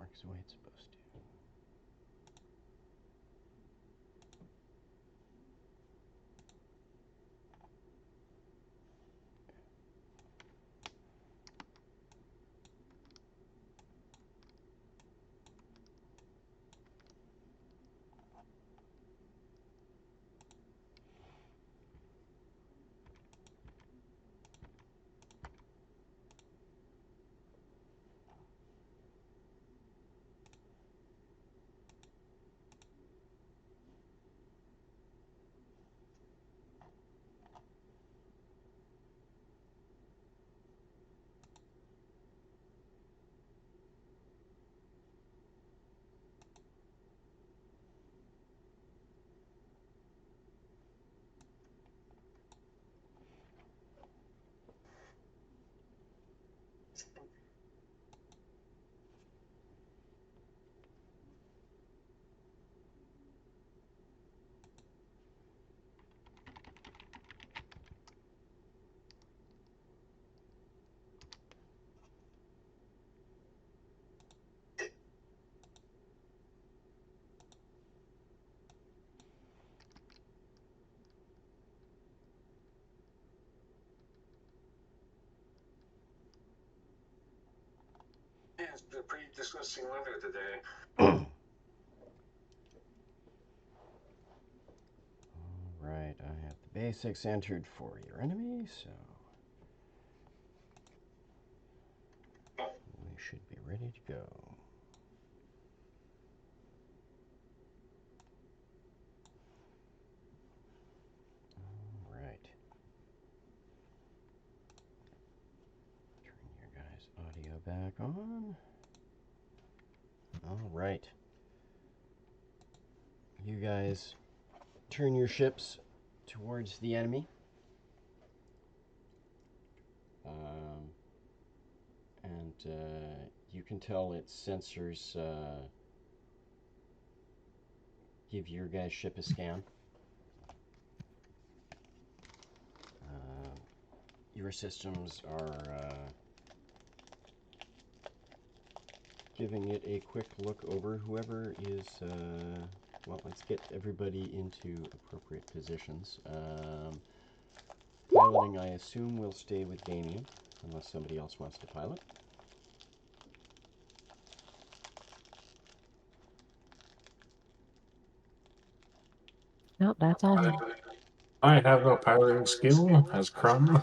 works the way it's supposed to. Yeah, it's been pretty disgusting weather today. Alright, I have the basics entered for your enemy, so we should be ready to go. Alright. Turn your guys' audio back on. Alright. You guys turn your ships towards the enemy. And you can tell its sensors give your guys' ship a scan. Your systems are giving it a quick look over. Whoever is, well, let's get everybody into appropriate positions. Piloting, I assume, will stay with Damien, unless somebody else wants to pilot. Nope, that's all him. I have no piloting skill as Crumb.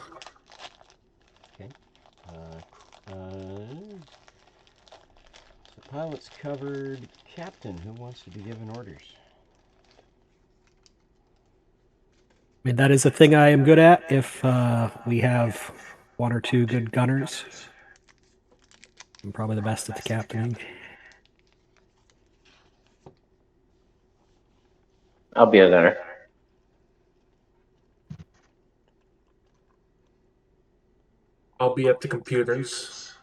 Okay. So pilot's covered. Captain, who wants to be given orders? I mean, that is a thing I am good at. If we have one or two good gunners, I'm probably the best at the captaining. I'll be a gunner. I'll be at the computers.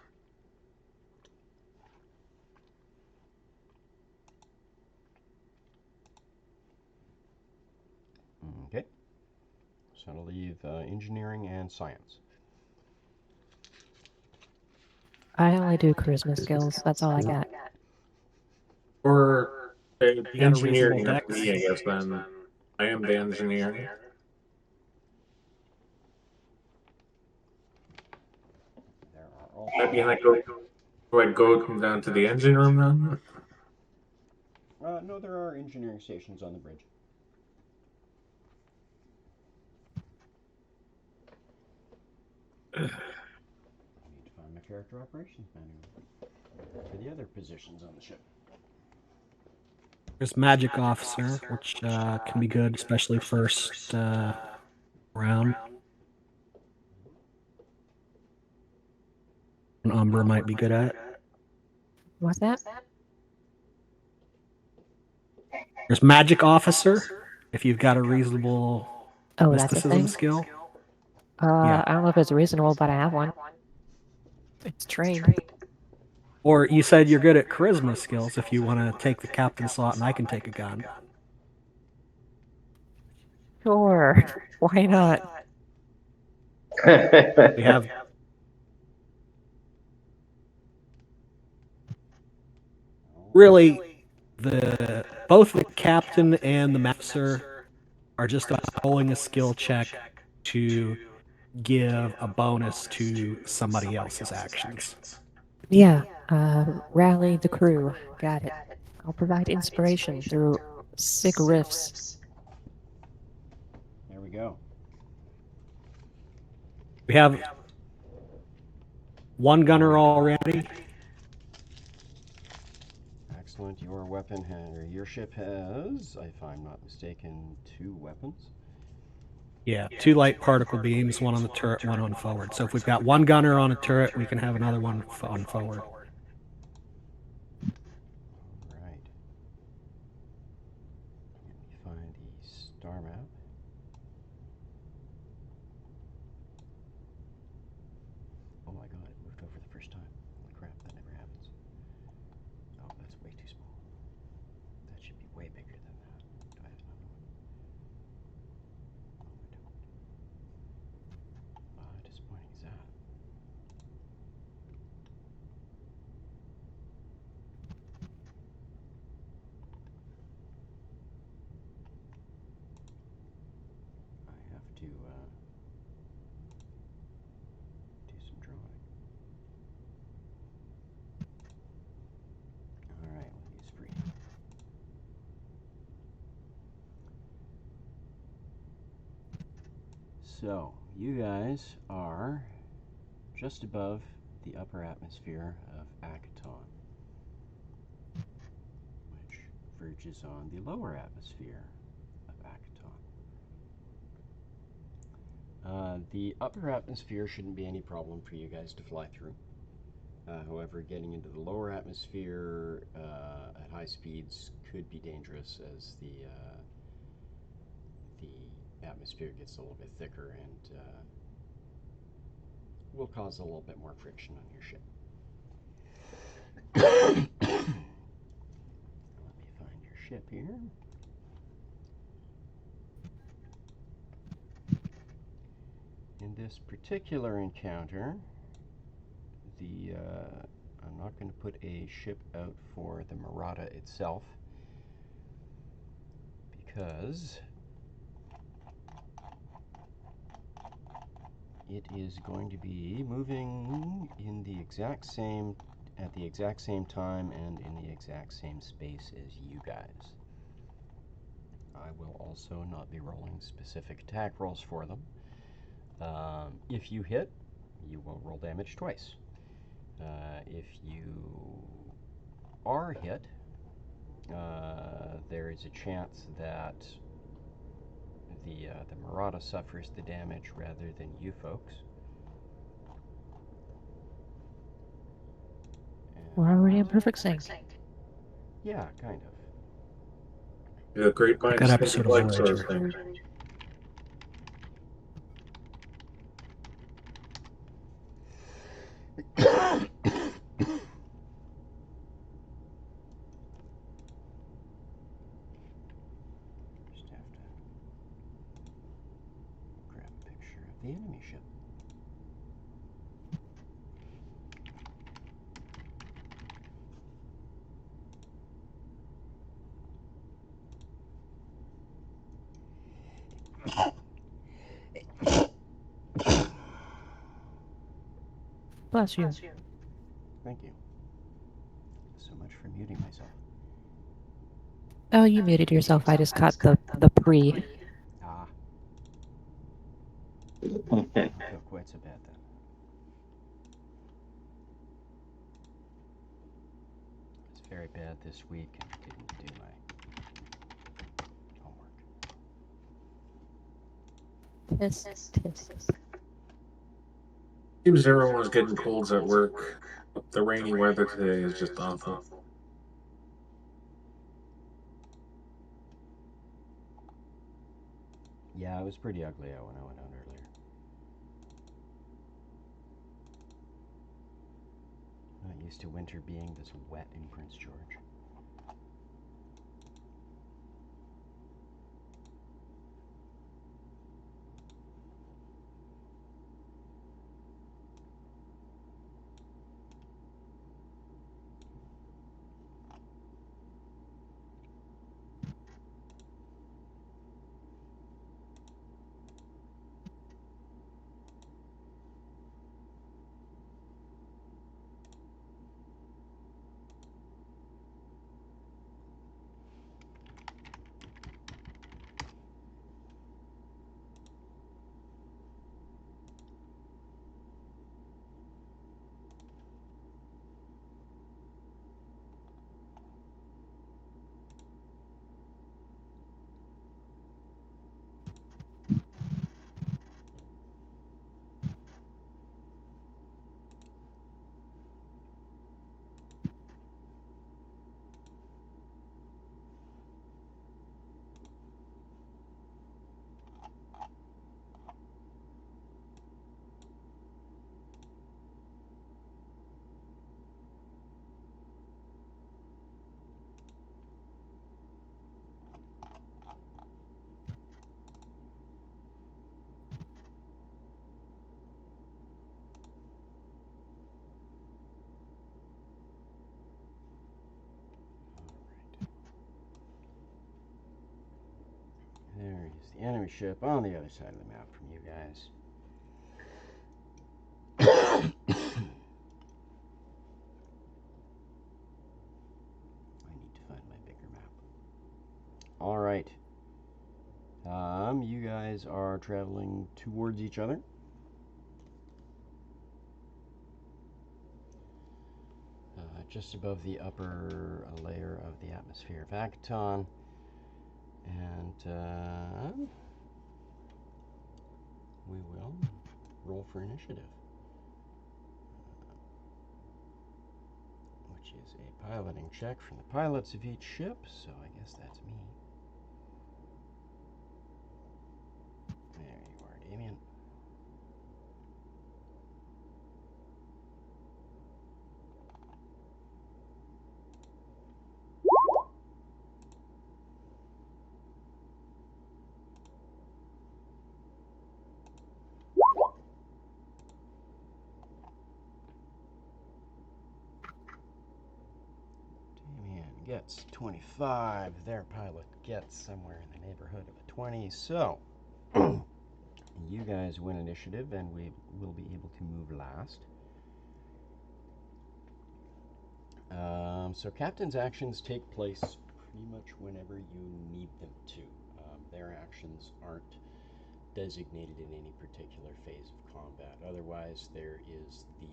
Okay. So I'll leave engineering and science. I only do charisma skills. That's all I got. Or You got a engineering reasonable at dex? me, I guess, then. I am the engineer. There are also... That mean do I go down to the engine room then? No, there are engineering stations on the bridge. I need to find my character operations manual for the other positions on the ship. There's Magic Officer, which can be good, especially first round. An Umbra might be good at. What's that? There's Magic Officer, if you've got a reasonable Oh, that's a mysticism thing? skill. I don't know if it's reasonable, but I have one. It's trained. Or you said you're good at charisma skills if you want to take the captain slot and I can take a gun. Sure. Why not? We have really, both the captain and the master are just about rolling a skill check to give a bonus to somebody else's actions. Yeah, rally the crew. Got it. I'll provide inspiration through sick riffs. There we go. We have one gunner already. Excellent. Your ship has, if I'm not mistaken, 2 weapons. Yeah, 2 light particle beams, 1 on the turret, 1 on forward. So if we've got 1 gunner on a turret, we can have another one on forward. All right. Let me find the star map. Oh my god, it moved over the first time. Holy crap, that never happens. Oh, that's way too small. That should be way bigger than that. Do I have another one? Oh, I don't. How disappointing is that? I have to do some drawing. Alright, we'll use free. So, you guys are just above the upper atmosphere of Akaton, which verges on the lower atmosphere of Akaton. The upper atmosphere shouldn't be any problem for you guys to fly through. However, getting into the lower atmosphere at high speeds could be dangerous as the atmosphere gets a little bit thicker and will cause a little bit more friction on your ship. Let me find your ship here. In this particular encounter, I'm not going to put a ship out for the Murata itself because it is going to be moving in the exact same at the exact same time and in the exact same space as you guys. I will also not be rolling specific attack rolls for them. If you hit, you will roll damage twice. If you are hit, there is a chance that the Murata suffers the damage rather than you folks. We're already in perfect sync. Yeah, kind of. Yeah, great Like minds that think episode of alike sort of Voyager. thing. Just have to grab a picture of the enemy ship. Bless you. Thank you. So much for muting myself. Oh, you muted yourself. I just caught the pre. Ah. Don't feel quite so bad then. It's very bad this week and I didn't do my homework. Tisk, tisk. Seems everyone's getting colds at work. The rainy weather today is just awful. Yeah, it was pretty ugly out when I went out earlier. Not used to winter being this wet in Prince George. the enemy ship on the other side of the map from you guys. I need to find my bigger map. All right. You guys are traveling towards each other. Just above the upper layer of the atmosphere of Akaton. And we will roll for initiative, which is a piloting check from the pilots of each ship, so I guess that's me. There you are, Damien. Damien gets 25. Their pilot gets somewhere in the neighborhood of a 20. So, you guys win initiative, and we will be able to move last. So captain's actions take place pretty much whenever you need them to. Their actions aren't designated in any particular phase of combat. Otherwise, there is the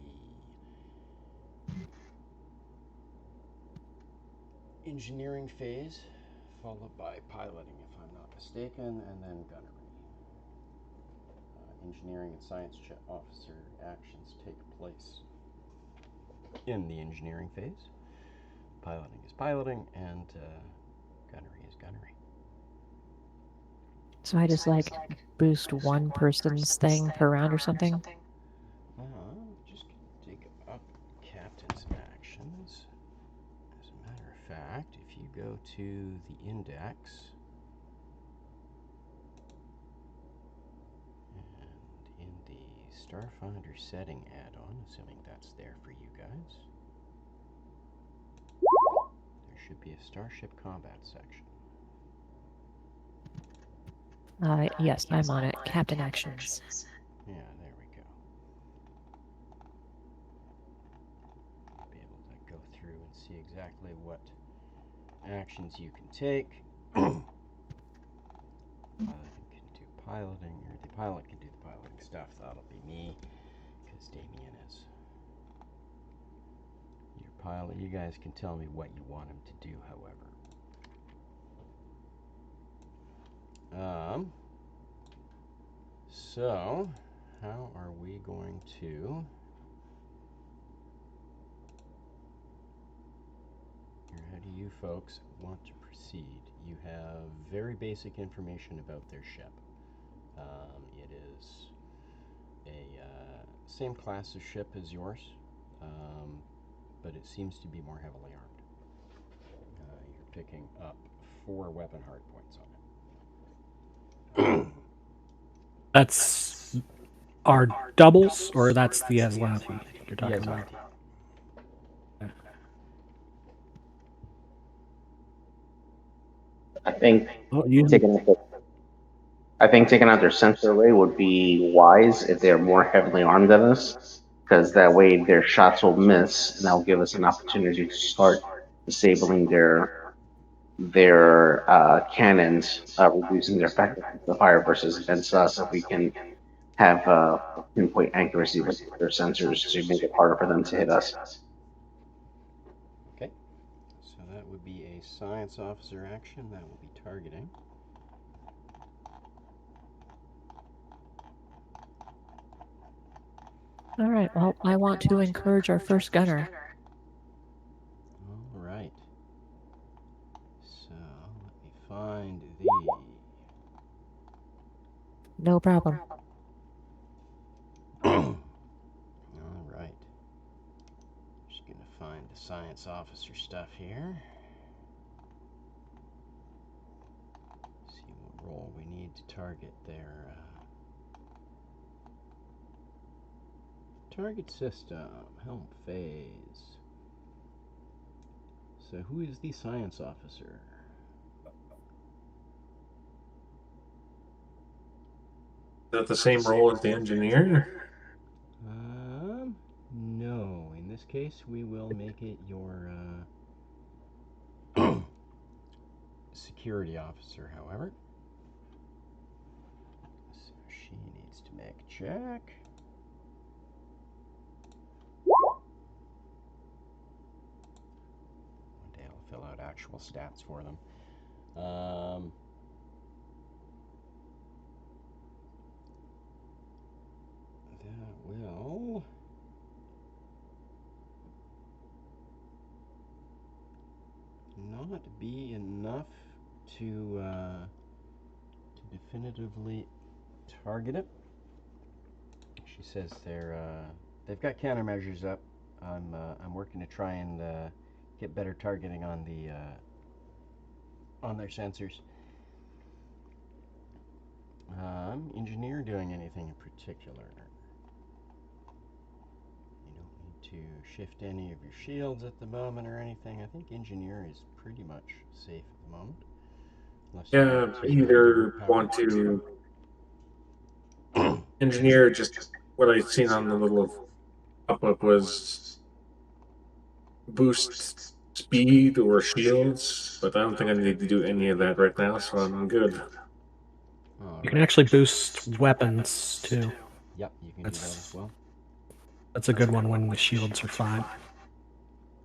engineering phase, followed by piloting, if I'm not mistaken, and then gunnery. Engineering and science officer actions take place in the engineering phase. Piloting is piloting, and gunnery is gunnery. So I just like boost one person's thing per round or something. Just dig up captain's actions. As a matter of fact, if you go to the index and in the Starfinder setting add-on, assuming that's there for you guys, there should be a Starship Combat section. Yes, I'm on it. Captain actions. Yeah, there we go. Be able to go through and see exactly what actions you can take. Pilot can do piloting, or the pilot can do the piloting stuff. That'll be me, because Damien is your pilot. You guys can tell me what you want him to do, however. So, how are we going to... How do you folks want to proceed? You have very basic information about their ship. It is a same class of ship as yours, but it seems to be more heavily armed. You're picking up 4 weapon hardpoints on it. That's our doubles, or that's the Aslanti you're talking about? I think Oh, taking out their sensor array would be wise if they're more heavily armed than us, because that way their shots will miss, and that will give us an opportunity to start disabling their cannons, reducing their effectiveness of fire versus against us. If we can have pinpoint accuracy with their sensors to make it harder for them to hit us. Okay, so that would be a science officer action. That will be targeting. All right. Well, I want to encourage our first gunner. All right. So let me find the... No problem. All right. Just gonna find the science officer stuff here. See what role we need to target their target system, helm phase. So who is the science officer? that the same role as the engineer? No. In this case, we will make it your security officer, however. So she needs to make a check. One day I'll fill out actual stats for them. That will not be enough to definitively target it. She says they've got countermeasures up. I'm working to try and get better targeting on their sensors. Engineer doing anything in particular? You don't need to shift any of your shields at the moment or anything. I think engineer is pretty much safe at the moment. Unless Yeah, either want to engineer just what I've seen on the little pop-up was boost speed or shields, but I don't think I need to do any of that right now, so I'm good. You can actually boost weapons too. Yep, you can do that as well. That's a good one when the shields are fine.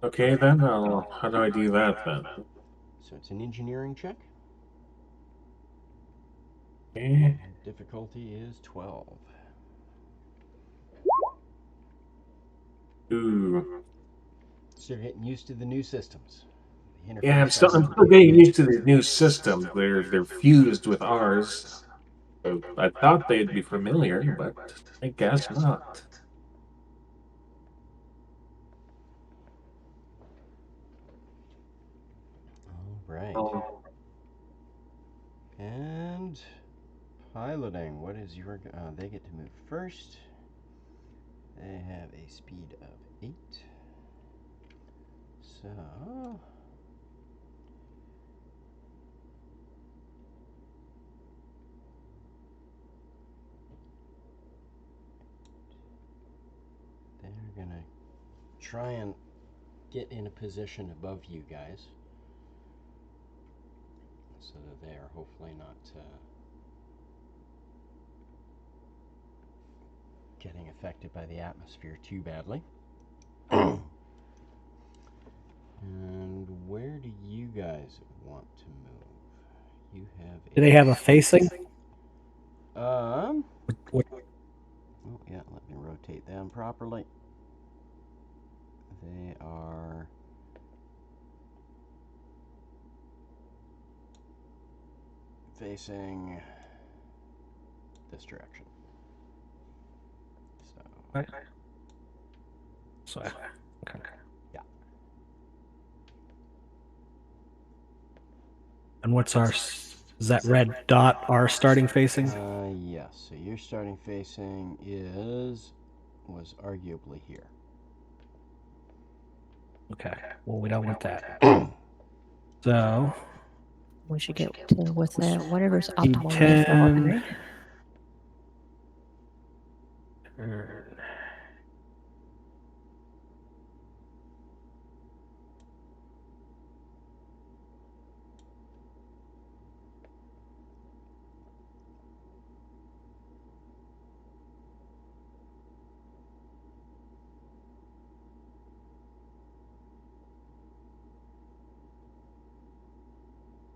Okay, then how do I do that then? So it's an engineering check. Okay. Difficulty is 12. Ooh. So you're getting used to the new systems. The Yeah, I'm interface still hasn't- getting used to these new systems. They're fused with ours. So I thought they'd be familiar, but I guess not. All right. Oh, And piloting. What is your? They get to move first. They have a speed of 8. So they're gonna try and get in a position above you guys, so that they are hopefully not getting affected by the atmosphere too badly. And where do you guys want to move? You have. Do they have a facing? Oh yeah, let me rotate them properly. They are facing this direction. So. Right. So, okay. Yeah. And what's our? Is that red dot our starting facing? Yes. So your starting facing was arguably here. Okay. Well, we don't want that. So We should get to with that whatever's optimal for the D10. weaponry.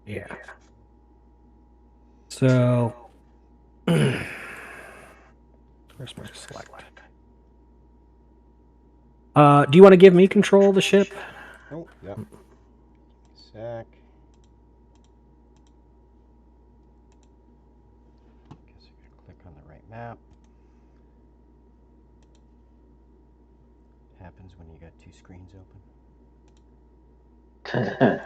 Yeah. So where's my select? Do you want to give me control of the ship? Oh, yep. Sec. Guess I gotta click on the right map. Happens when you got 2 screens open.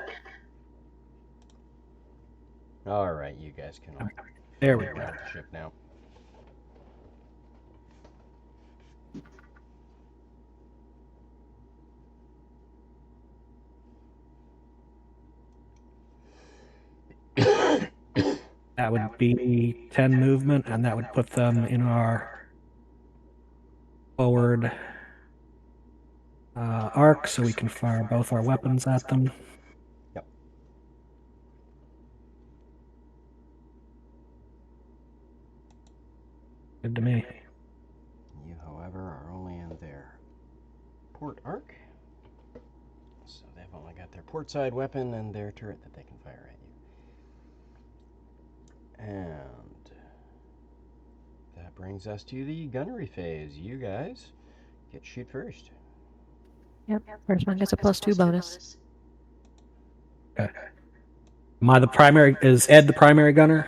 All right, you guys can all There we figure go. out the ship now. That would be 10 movement, and that would put them in our forward arc, so we can fire both our weapons at them. Yep. Good to me. You, however, are only in their port arc, so they've only got their port side weapon and their turret that they can fire at you. And that brings us to the gunnery phase. You guys get to shoot first. Yep. First one gets a +2 bonus. Okay. Am I the primary? Is Ed the primary gunner?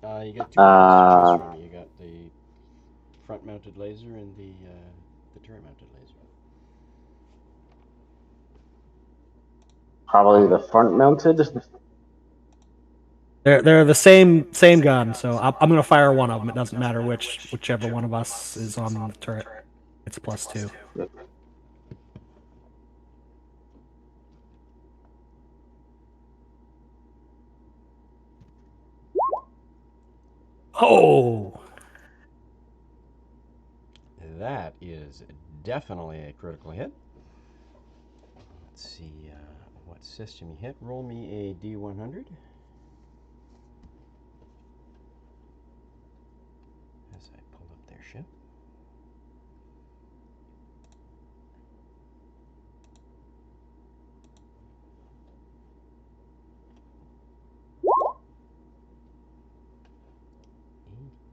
You get two weapons to choose from. You got the front-mounted laser and the turret-mounted laser. Probably the front mounted. They're the same gun, so I'm gonna fire one of them. It doesn't matter whichever one of us is on the turret. It's a +2. Oh, That is definitely a critical hit. Let's see what system you hit. Roll me a D100. As I pull up their ship.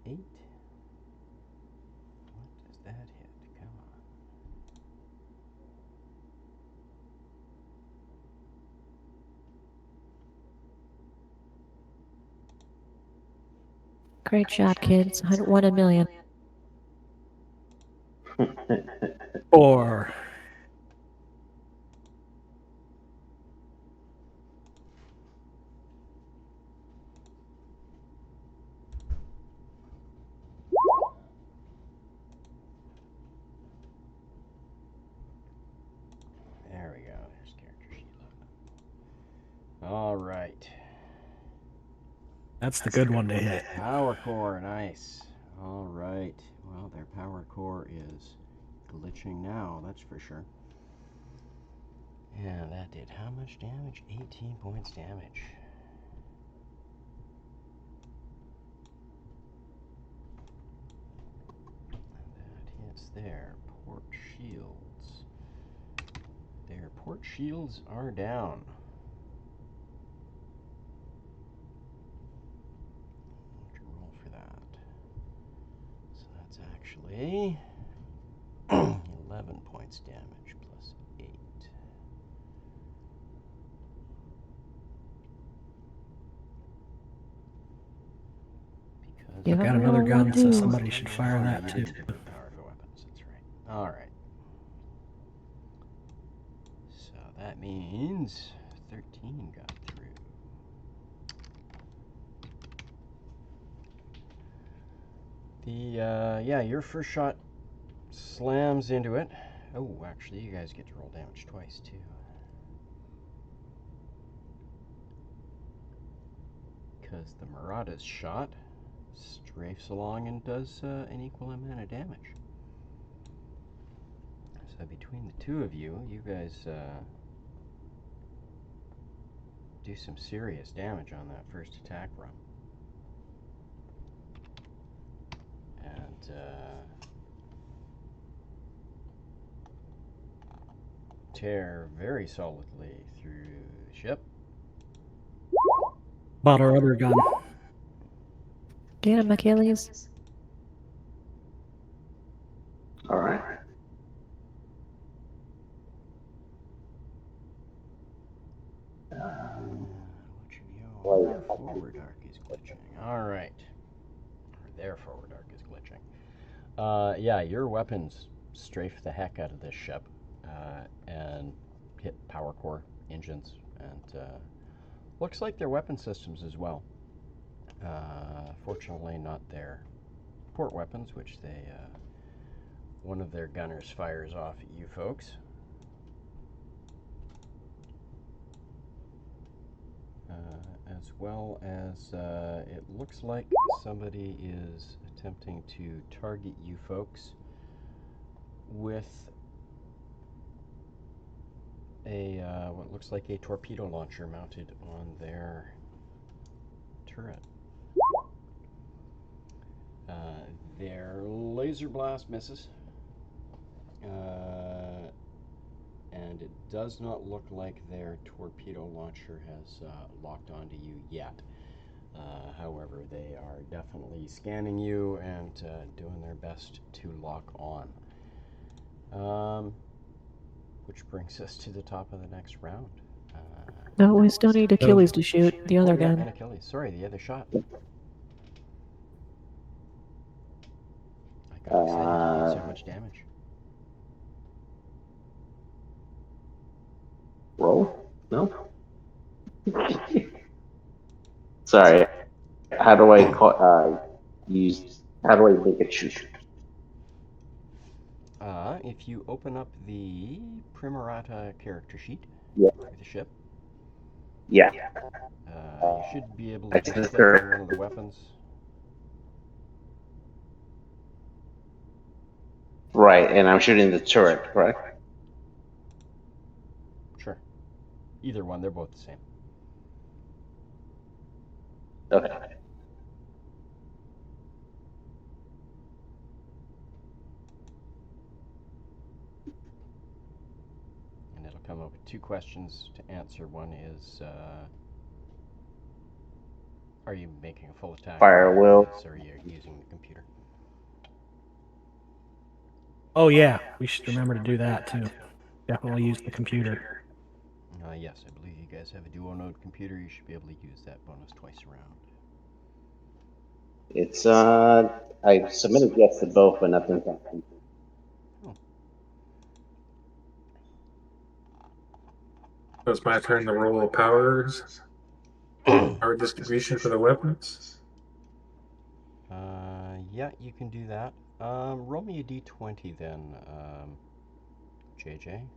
Eight. What does that hit? Come on. Great shot, kids. 1 in a million. 4. There we go. There's character sheet load. All right. That's the good one to hit. Power core, nice. All right. Well, their power core is glitching now, that's for sure. And that did how much damage? 18 points damage. That hits their port shields. Their port shields are down. To roll for that. So that's actually 11 points damage plus 8. Because I've got another gun, so somebody should fire that too. Powerful weapons, that's right. All right. So that means 13 got through. Your first shot slams into it. Oh, actually, you guys get to roll damage twice too. Because the Murata's shot strafes along and does an equal amount of damage. So between the two of you, you guys do some serious damage on that first attack run. And tear very solidly through the ship. About our other gun. Get him, Achilles. All right. Which of your forward arc is glitching? All right. Their forward arc is glitching. Your weapons strafe the heck out of this ship and hit power core, engines, and looks like their weapon systems as well. Fortunately, not their port weapons, which one of their gunners fires off at you folks. as well as it looks like somebody is attempting to target you folks with a what looks like a torpedo launcher mounted on their turret. Their laser blast misses, and it does not look like their torpedo launcher has locked onto you yet. However, they are definitely scanning you and doing their best to lock on. Which brings us to the top of the next round. No, we still need Achilles to shoot the other yeah, gun. and Achilles. Sorry, the other shot. I got excited. You did so much damage. Roll? No? Sorry. How do I how do I make a shoot? If you open up the Primarata character sheet Yeah. for the ship, Yeah. you should be able to I just just click on one of the weapons. Right, and I'm shooting the turret, correct? Sure. Either one, they're both the same. Okay. And it'll come up with two questions to answer. One is, are you making a full attack? Fire will. Or are you using the computer? Oh yeah, we should remember to do that too. Definitely use the computer. Yes, I believe you guys have a duo node computer. You should be able to use that bonus twice around. It's I submitted yes to both, but nothing's happened. So it's my turn to roll powers. Power distribution for the weapons. Yeah, you can do that. Roll me a d20 then, JJ.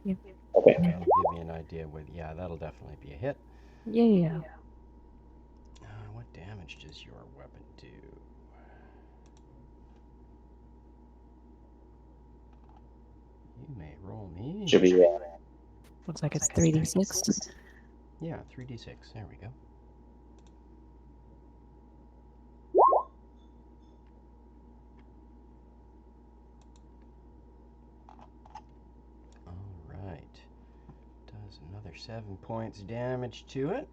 Yeah. Okay. That'll give me an idea with. Yeah, that'll definitely be a hit. Yeah. What damage does your weapon do? You may roll me. Should be Looks like it's 3d6. Yeah, 3d6. There we go. All right. Does another 7 points damage to it,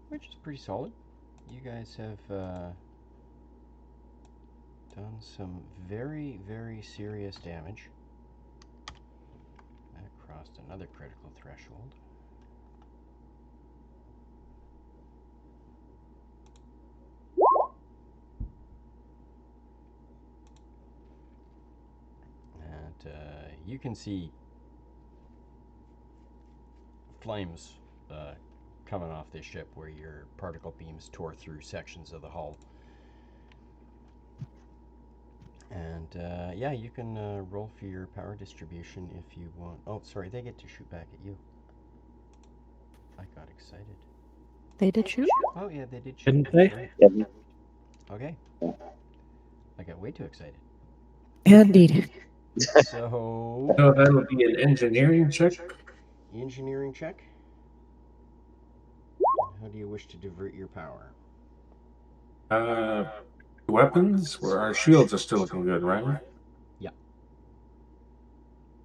which is pretty solid. You guys have done some very, very serious damage. That crossed another critical threshold. And you can see flames coming off this ship where your particle beams tore through sections of the hull. And yeah, you can roll for your power distribution if you want. Oh, sorry, they get to shoot back at you. I got excited. They did shoot? Oh yeah, they did shoot. Didn't they? Right. Okay. I got way too excited. Indeed. So, So that'll be an engineering check. engineering check. How do you wish to divert your power? Weapons, where our shields are still looking good, right? Yeah.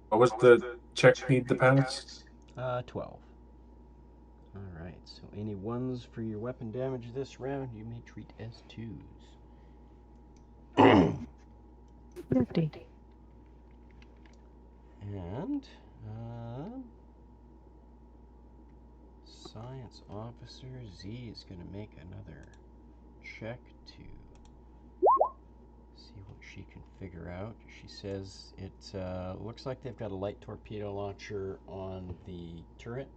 What was the check need to pass? 12. Alright, so any ones for your weapon damage this round you may treat as 2s. 50. And, Science Officer Z is going to make another check to see what she can figure out. She says it looks like they've got a light torpedo launcher on the turret.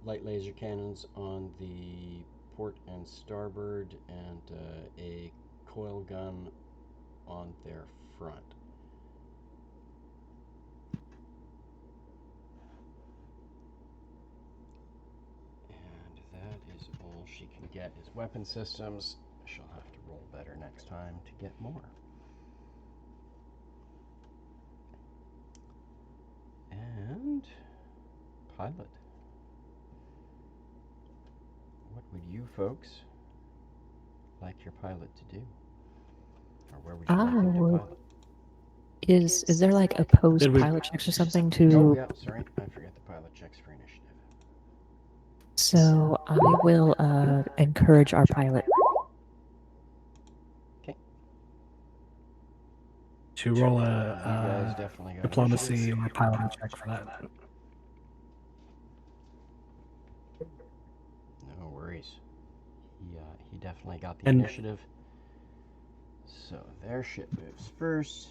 Light laser cannons on the port and starboard, and a coil gun on their front. get is weapon systems. She'll have to roll better next time to get more. And pilot. What would you folks like your pilot to do? Or where would you like him to pilot? Is there like opposed Did we- pilot checks or something Oh, to? yeah, sorry. I forget the pilot checks for initiative. So I will encourage our pilot. Okay. To roll You guys a definitely got diplomacy initiative. or piloting check for that. No worries. He definitely got the And- initiative. So their ship moves first.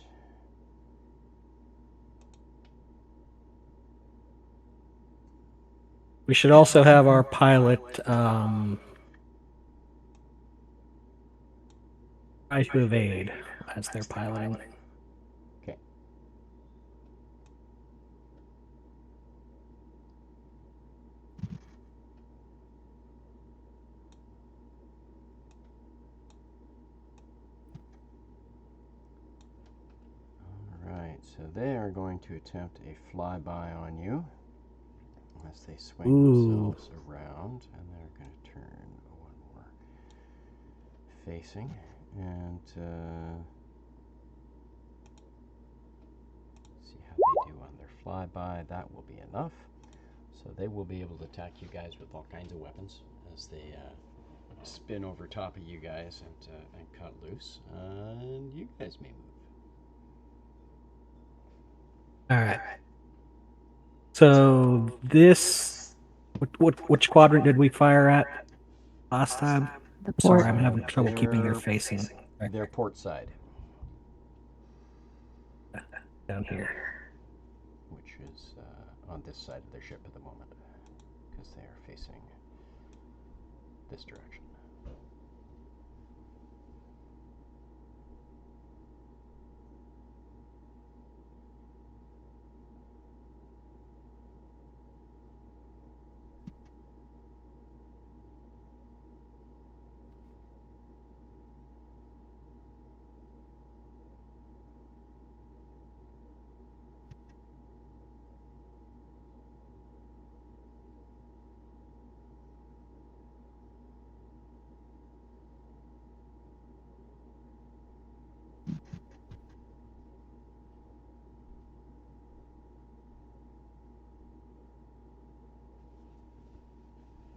We should also have our pilot try to evade as they're piloting. Okay. Alright, so they are going to attempt a flyby on you as they swing themselves around, and they're going to turn one more facing and see how they do on their flyby. That will be enough. So they will be able to attack you guys with all kinds of weapons as they spin over top of you guys and cut loose. And you guys may move. All right. So this, which quadrant did we fire at last time? The Sorry, port. I'm having trouble keeping their They're- facing Their port side, down here. which is on this side of their ship at the moment, because they are facing this direction.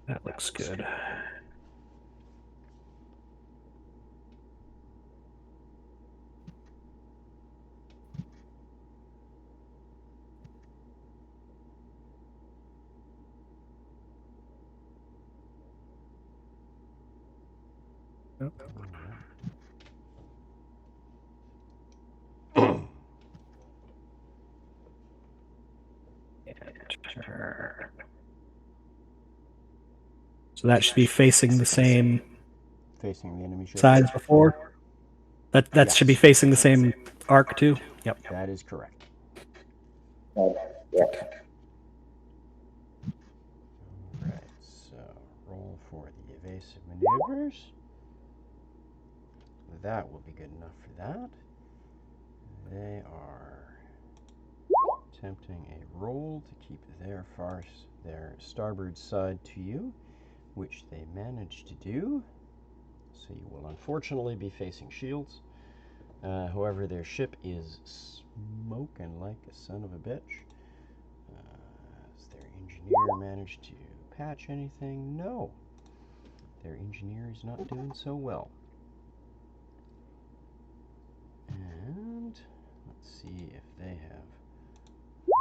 That looks good. So that should be facing the same Facing the enemy ship. side as before. That should be facing the same arc too. Yep. That is correct. Yeah. Alright, so roll for the evasive maneuvers. That will be good enough for that. They are attempting a roll to keep their starboard side to you, which they managed to do. So you will unfortunately be facing shields. However, their ship is smoking like a son of a bitch. Has their engineer managed to patch anything? No. Their engineer is not doing so well. And let's see if they have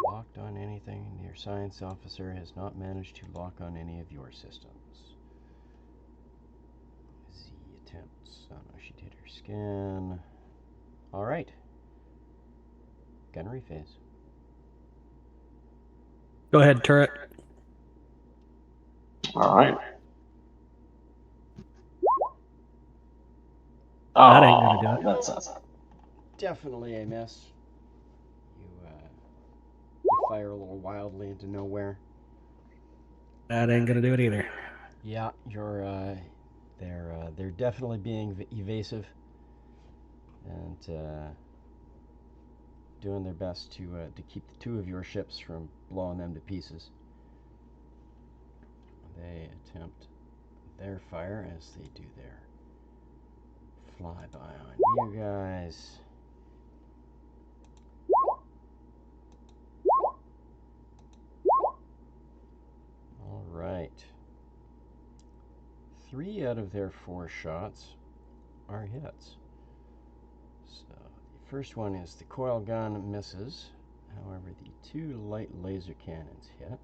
locked on anything. Your science officer has not managed to lock on any of your systems. Z attempts. Oh no, she did her scan. Alright. Gunnery phase. Go ahead, turret. All right. That ain't gonna do it. That's Definitely a miss. You fire a little wildly into nowhere. That ain't gonna do it either. Yeah, They're definitely being evasive and doing their best to keep the two of your ships from blowing them to pieces. They attempt their fire as they do their flyby on you guys. All right. 3 out of their 4 shots are hits. So the first one is the coil gun misses. However, the 2 light laser cannons hit.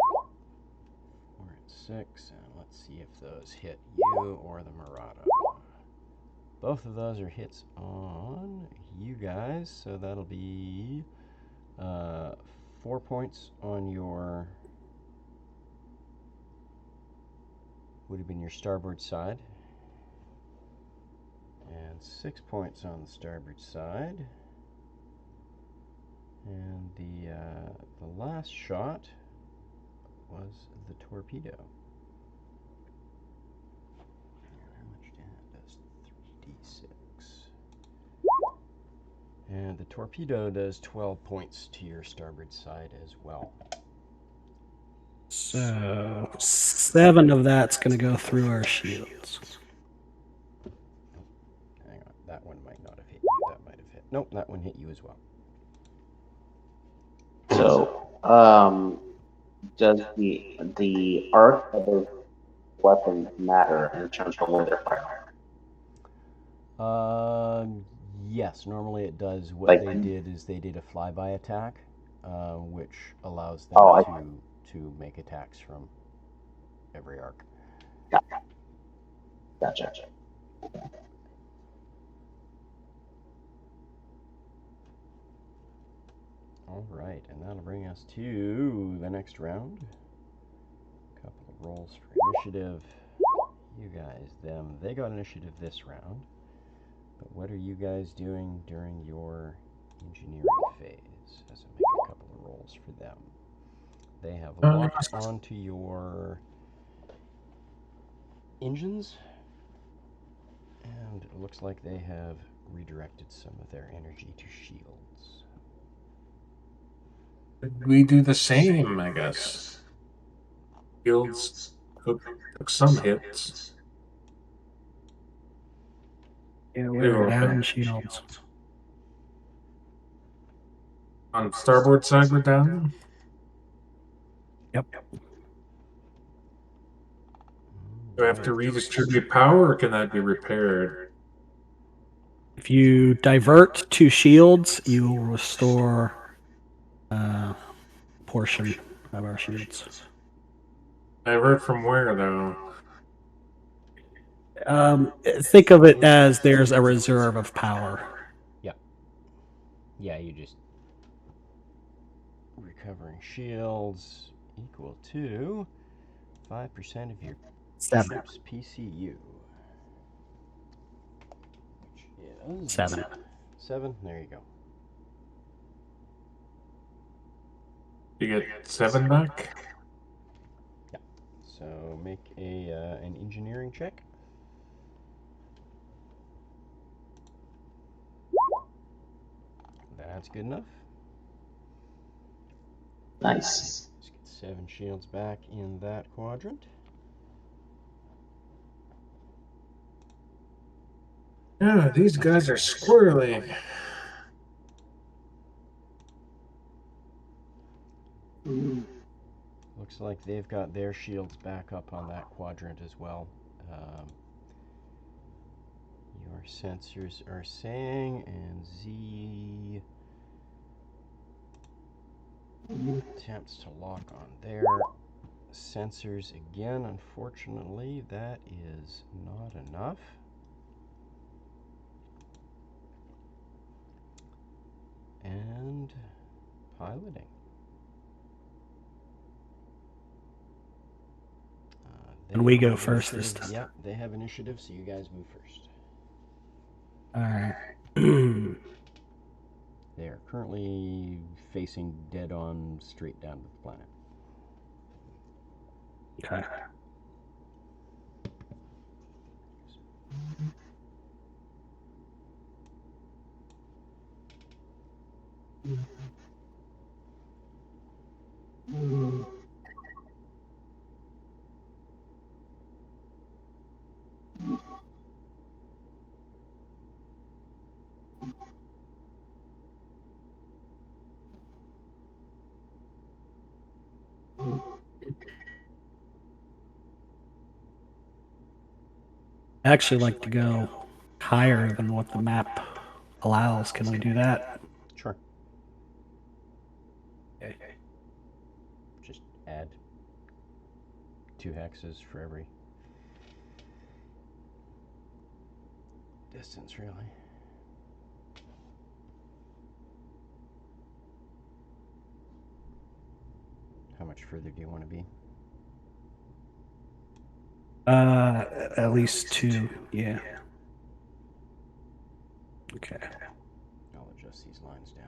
4 and 6, and let's see if those hit you or the Murata. Both of those are hits on you guys, so that'll be 4 points on your, would have been your starboard side, and 6 points on the starboard side. And the last shot was the torpedo. How much does 3d6? And the torpedo does 12 points to your starboard side as well. So 7 of that's going to go through our shields. Hang on, that one might not have hit you. That might have hit. Nope, that one hit you as well. So, does the arc of those weapons matter in terms of where they're firing? Yes, normally it does. What Like- they did is they did a flyby attack, which allows them Oh, to make attacks from every arc. Gotcha. All right, and that'll bring us to the next round. A couple of rolls for initiative. You guys, them, they got initiative this round. But what are you guys doing during your engineering phase? As I make a couple of rolls for them. They have locked onto your engines, and it looks like they have redirected some of their energy to shields. We do the same, I guess. Shields took some hits. Yeah, we're down shields. On starboard side, we're down. Yep. Do I have to redistribute power, or can that be repaired? If you divert 2 shields, you will restore a portion of our shields. Divert from where, though? Think of it as there's a reserve of power. Yeah, you just recovering shields equal to 5% of your 7. ship's PCU. Which is 7. 7? There you go. You get 7 back? So make an engineering check. That's good enough. Nice. Let's get 7 shields back in that quadrant. Yeah, these guys are squirrely. Looks like they've got their shields back up on that quadrant as well. Your sensors are saying, and Z attempts to lock on their sensors again. Unfortunately, that is not enough. And piloting. And we go have first this initiative. time. Yep, they have initiative, so you guys move first. Alright. They are currently facing dead on straight down to the planet. Okay. I actually like to go higher than what the map allows. Can we do that? Sure. Okay. Just add 2 hexes for every distance, really. How much further do you want to be? At least 2. Yeah. Okay. I'll adjust these lines down.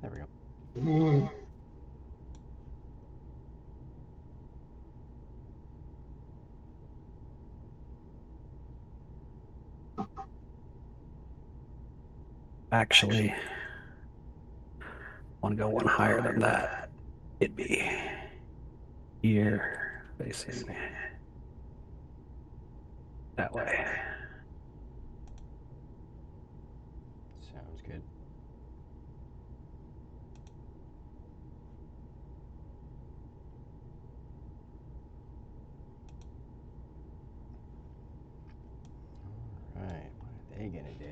There we go. Actually, want to go one higher than that. It'd be here, facing that way. Sounds good. All right, what are they gonna do?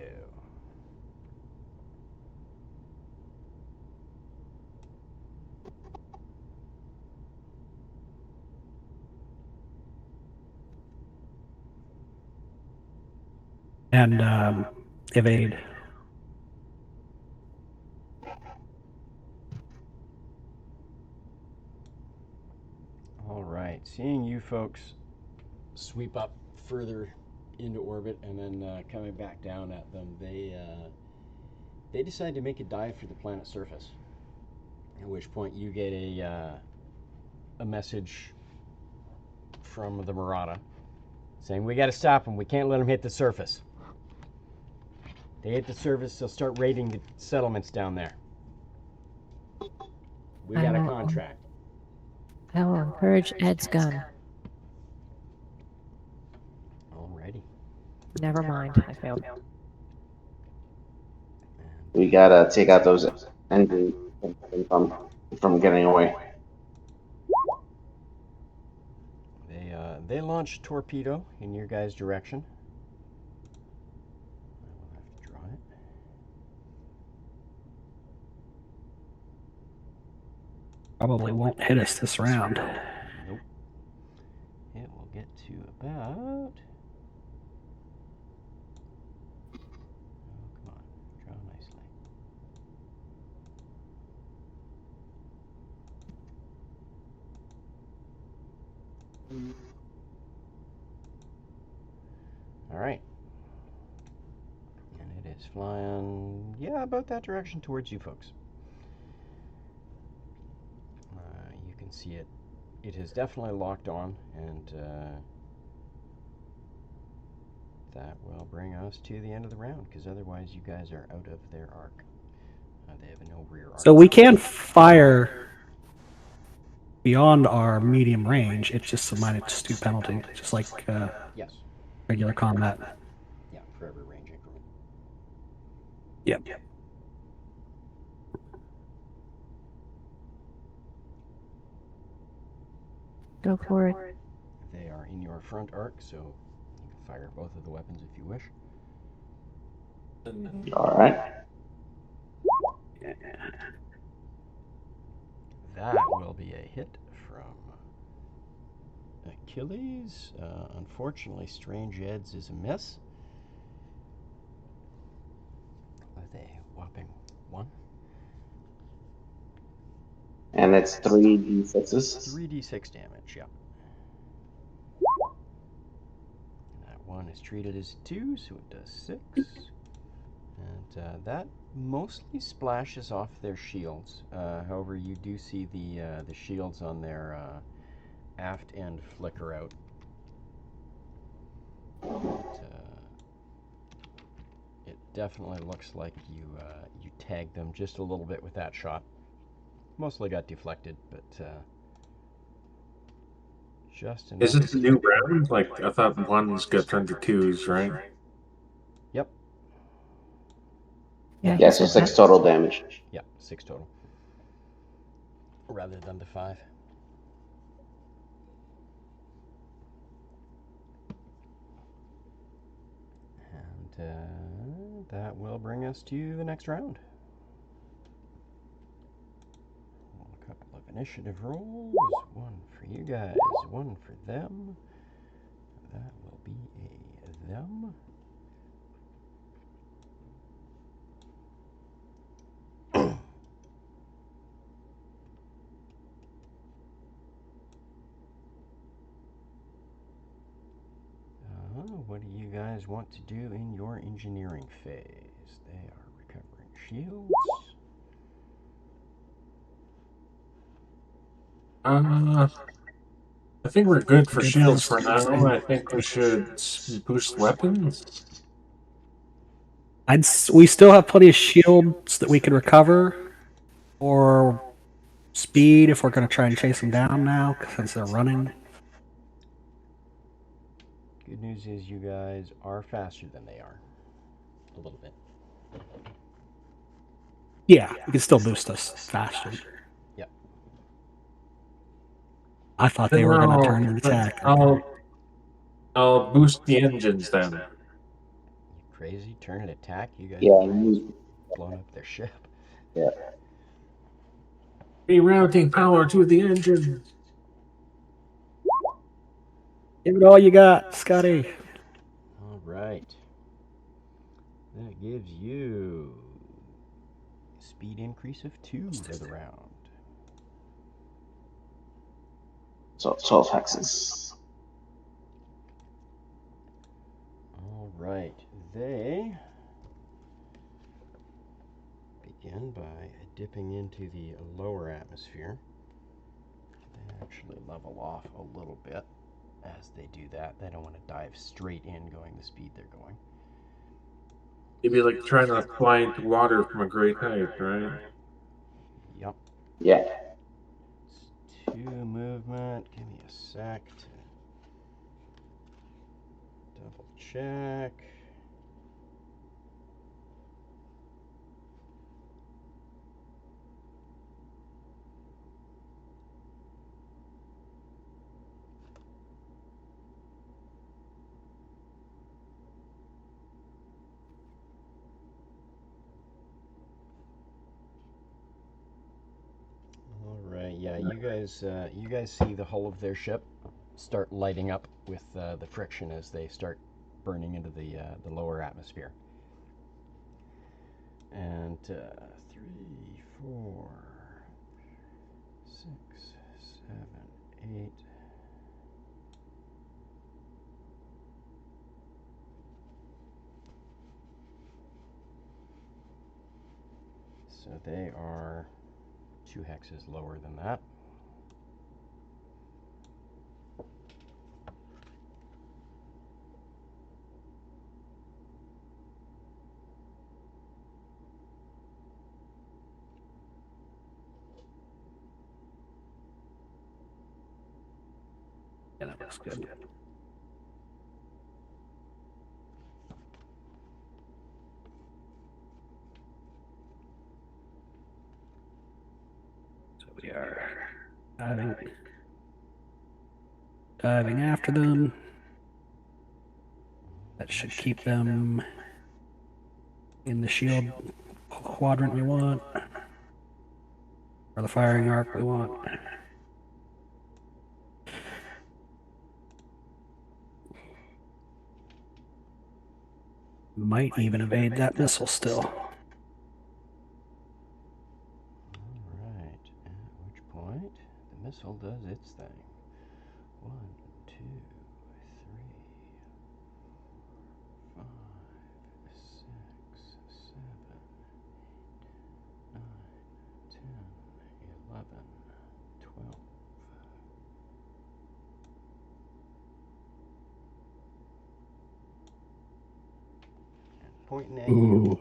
And evade. All right, seeing you folks sweep up further into orbit and then coming back down at them, they decide to make a dive for the planet's surface. At which point you get a message from the Murata saying, "We got to stop them. We can't let them hit the surface. They hit the surface, they'll start raiding the settlements down there. We got a contract." I will encourage Ed's gun. Alrighty. Never mind, I failed. We gotta take out those engines from getting away. They launch a torpedo in your guys' direction. I will have to draw it. Probably won't hit us this round. Nope. It will get to about. Oh, come on. Draw nicely. Alright. And it is flying, yeah, about that direction towards you folks. You can see it. It has definitely locked on, and that will bring us to the end of the round, because otherwise you guys are out of their arc. They have no rear arc. So we can fire beyond our medium range. It's just a -2 penalty, just like Yes. regular combat. Yeah, for every range increment. Yep. Go for it. They are in your front arc, so you can fire both of the weapons if you wish. All right. That will be a hit from Achilles. Unfortunately, Strange Ed's is a miss. With a whopping 1. And it's 3d6s. 3d6 damage, yeah. That one is treated as 2, so it does 6. And that mostly splashes off their shields. However, you do see the shields on their aft end flicker out. It definitely looks like you tagged them just a little bit with that shot. Mostly got deflected, but just enough. Is it a new round? Like, I thought ones got turned to twos, right? Yep. Yeah, so 6 total damage. Yeah, 6 total. Rather than the 5. And that will bring us to the next round. A couple of initiative rolls. One for you guys, one for them. That will be a them. What do you guys want to do in your engineering phase? They are recovering shields. I think we're good for shields for now. I think we should boost weapons. We still have plenty of shields that we could recover, or speed if we're going to try and chase them down now since they're running. Good news is you guys are faster than they are. A little bit. Yeah, you can still boost us faster. Yep. I thought they were going to turn and attack. I'll boost the engines then. You crazy? Turn and attack? You guys blown up their ship. Yeah. Rerouting power to the engine. Give it all you got, Scotty. All right. That gives you a speed increase of 2 for the round. So 12 hexes. All right. They begin by dipping into the lower atmosphere. They actually level off a little bit as they do that. They don't want to dive straight in going the speed they're going. It'd be like trying to fly into water from a great height, right? Yep. Yeah. It's 2 movement. Give me a sec to double check. Yeah, you guys see the hull of their ship start lighting up with the friction as they start burning into the lower atmosphere. And 3, 4, 6, 7, 8. So they are 2 hexes lower than that. Yeah, that looks good. So we are diving after them. That should keep them in the shield quadrant we want, or the firing arc we want. Might even evade that missile still. Alright, at which missile does its thing. 1, 2, 3, 5, 6, 7, 8, 9, 10, 11, 12. Pointing at you.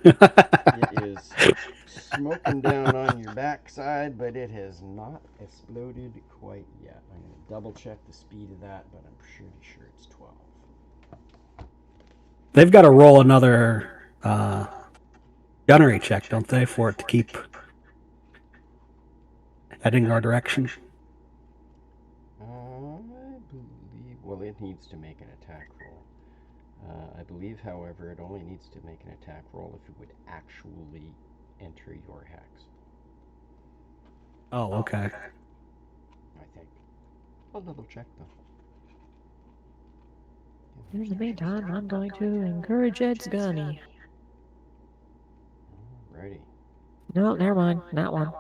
It is smoking down on your backside, but it has not exploded quite yet. I'm going to double check the speed of that, but I'm pretty sure it's 12. They've got to roll another gunnery check, don't they, for it to keep heading our direction? I believe. Well, it needs to make an attack roll. I believe, however, it only needs to make an attack roll if it would actually enter your hex. Oh, okay. I think. I'll double check though. In the meantime, I'm going to encourage Ed's gunny. Alrighty. No, never mind. Not one.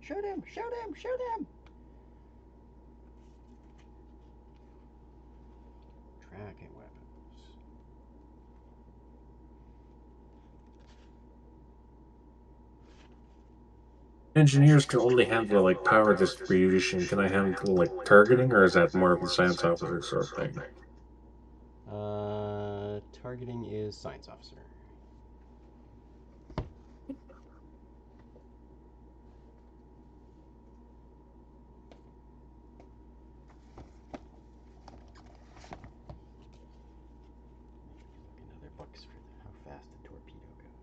Shoot him! Shoot him! Shoot him! Tracking weapons. Engineers can only handle like power distribution. Can I handle like targeting, or is that more of the science officer sort of thing? Targeting is science officer. Look in other books for how fast the torpedo goes.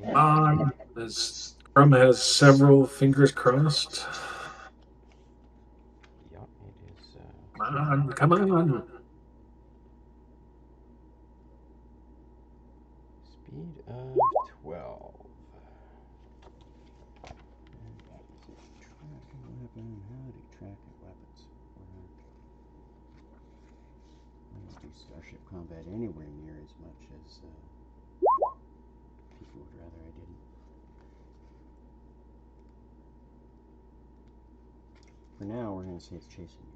We're going to say This Crum has several fingers crossed. Yep, it is. Come on. Speed of 12. Tracking weapon. How do tracking weapons work? I don't do Starship Combat anywhere near as much as people would rather I didn't. For now, we're going to say it's chasing you.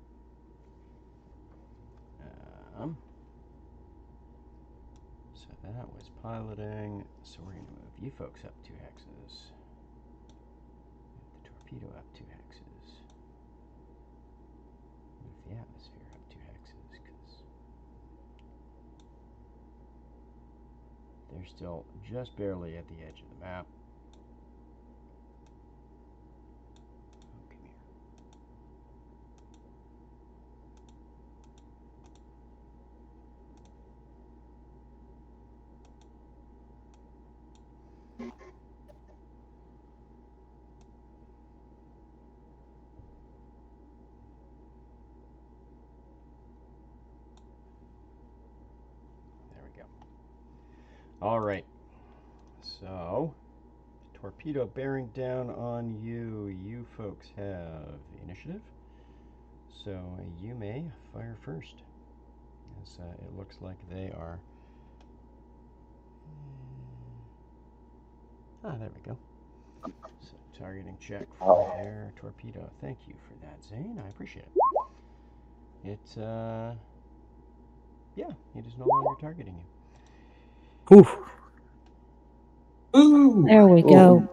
So that was piloting. So we're going to move you folks up 2 hexes. Move the torpedo up 2 hexes. Move the atmosphere up 2 hexes, because they're still just barely at the edge of the map. Oh, come here. There we go. All right. So, torpedo bearing down on you. You folks have initiative. So you may fire first. As it looks like they are. There we go. So targeting check for their torpedo. Thank you for that, Zane. I appreciate it. Yeah, it is no longer targeting you. Oof. Ooh. There we go.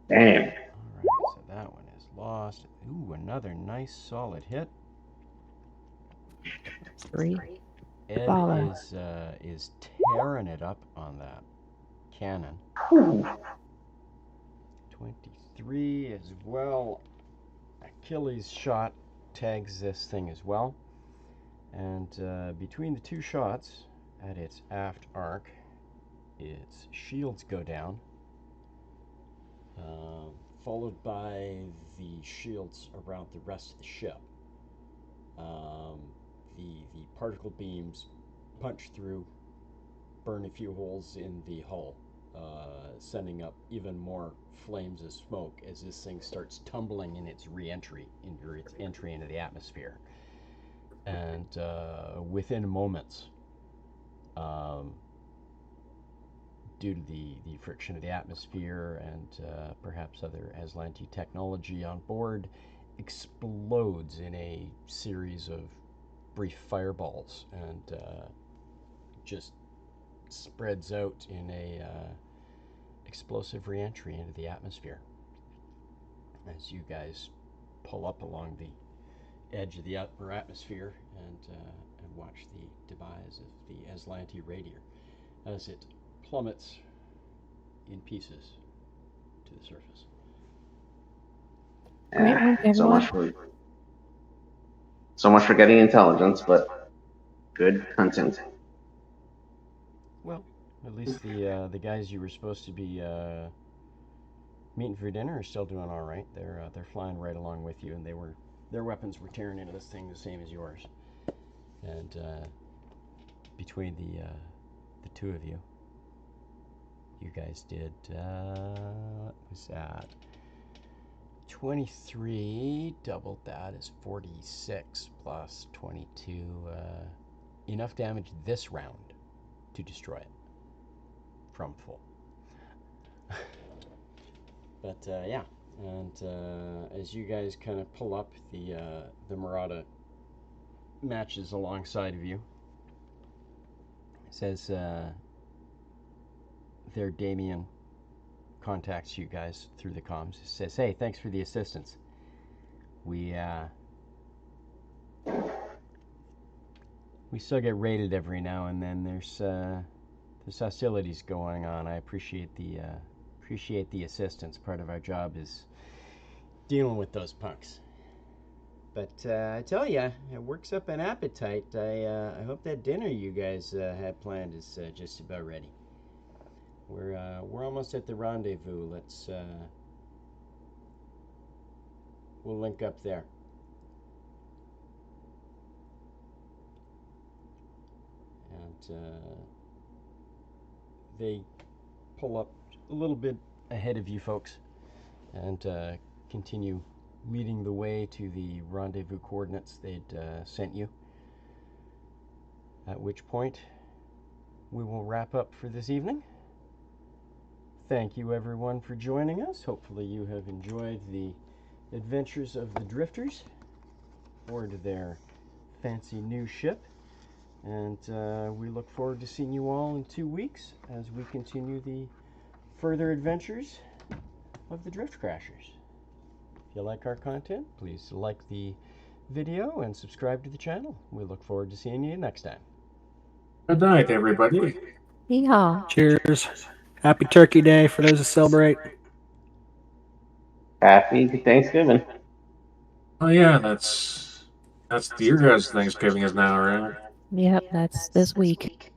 Damn. Alright, so that one is lost. Ooh, another nice solid hit. 3. Ed Follow. is tearing it up on that cannon. 23 as well. Achilles shot tags this thing as well. And between the 2 shots at its aft arc, its shields go down, followed by the shields around the rest of the ship. The particle beams punch through, burn a few holes in the hull sending up even more flames of smoke as this thing starts tumbling in its re-entry, into its entry into the atmosphere. And within moments, due to the friction of the atmosphere and perhaps other Aslanti technology on board, explodes in a series of brief fireballs and just spreads out in a explosive reentry into the atmosphere as you guys pull up along the edge of the upper atmosphere and watch the demise of the Aslanti radiator as it plummets in pieces to the surface. Great work, So everyone. much for getting intelligence, but good hunting. Well, at least the guys you were supposed to be meeting for dinner are still doing all right. They're flying right along with you, and their weapons were tearing into this thing the same as yours. And between the two of you, you guys did what was that? 23 doubled that is 46 plus 22. Enough damage this round to destroy it from full. But yeah, and as you guys kind of pull up, the Murata matches alongside of you. It says there Damien contacts you guys through the comms. It says, "Hey, thanks for the assistance. We still get raided every now and then. There's hostilities going on. I appreciate the assistance. Part of our job is dealing with those punks. But I tell ya, it works up an appetite. I hope that dinner you guys had planned is just about ready. We're almost at the rendezvous. We'll link up there." And they pull up a little bit ahead of you folks and continue leading the way to the rendezvous coordinates they'd sent you. At which point, we will wrap up for this evening. Thank you everyone for joining us. Hopefully you have enjoyed the adventures of the Drifters aboard their fancy new ship. And we look forward to seeing you all in 2 weeks as we continue the further adventures of the Drift Crashers. If you like our content, please like the video and subscribe to the channel. We look forward to seeing you next time. Good night, everybody. Yeehaw. Cheers. Happy Turkey Day for those who celebrate. Happy Thanksgiving. Oh yeah, that's your guys' Thanksgiving is now, right? Yep, that's this week.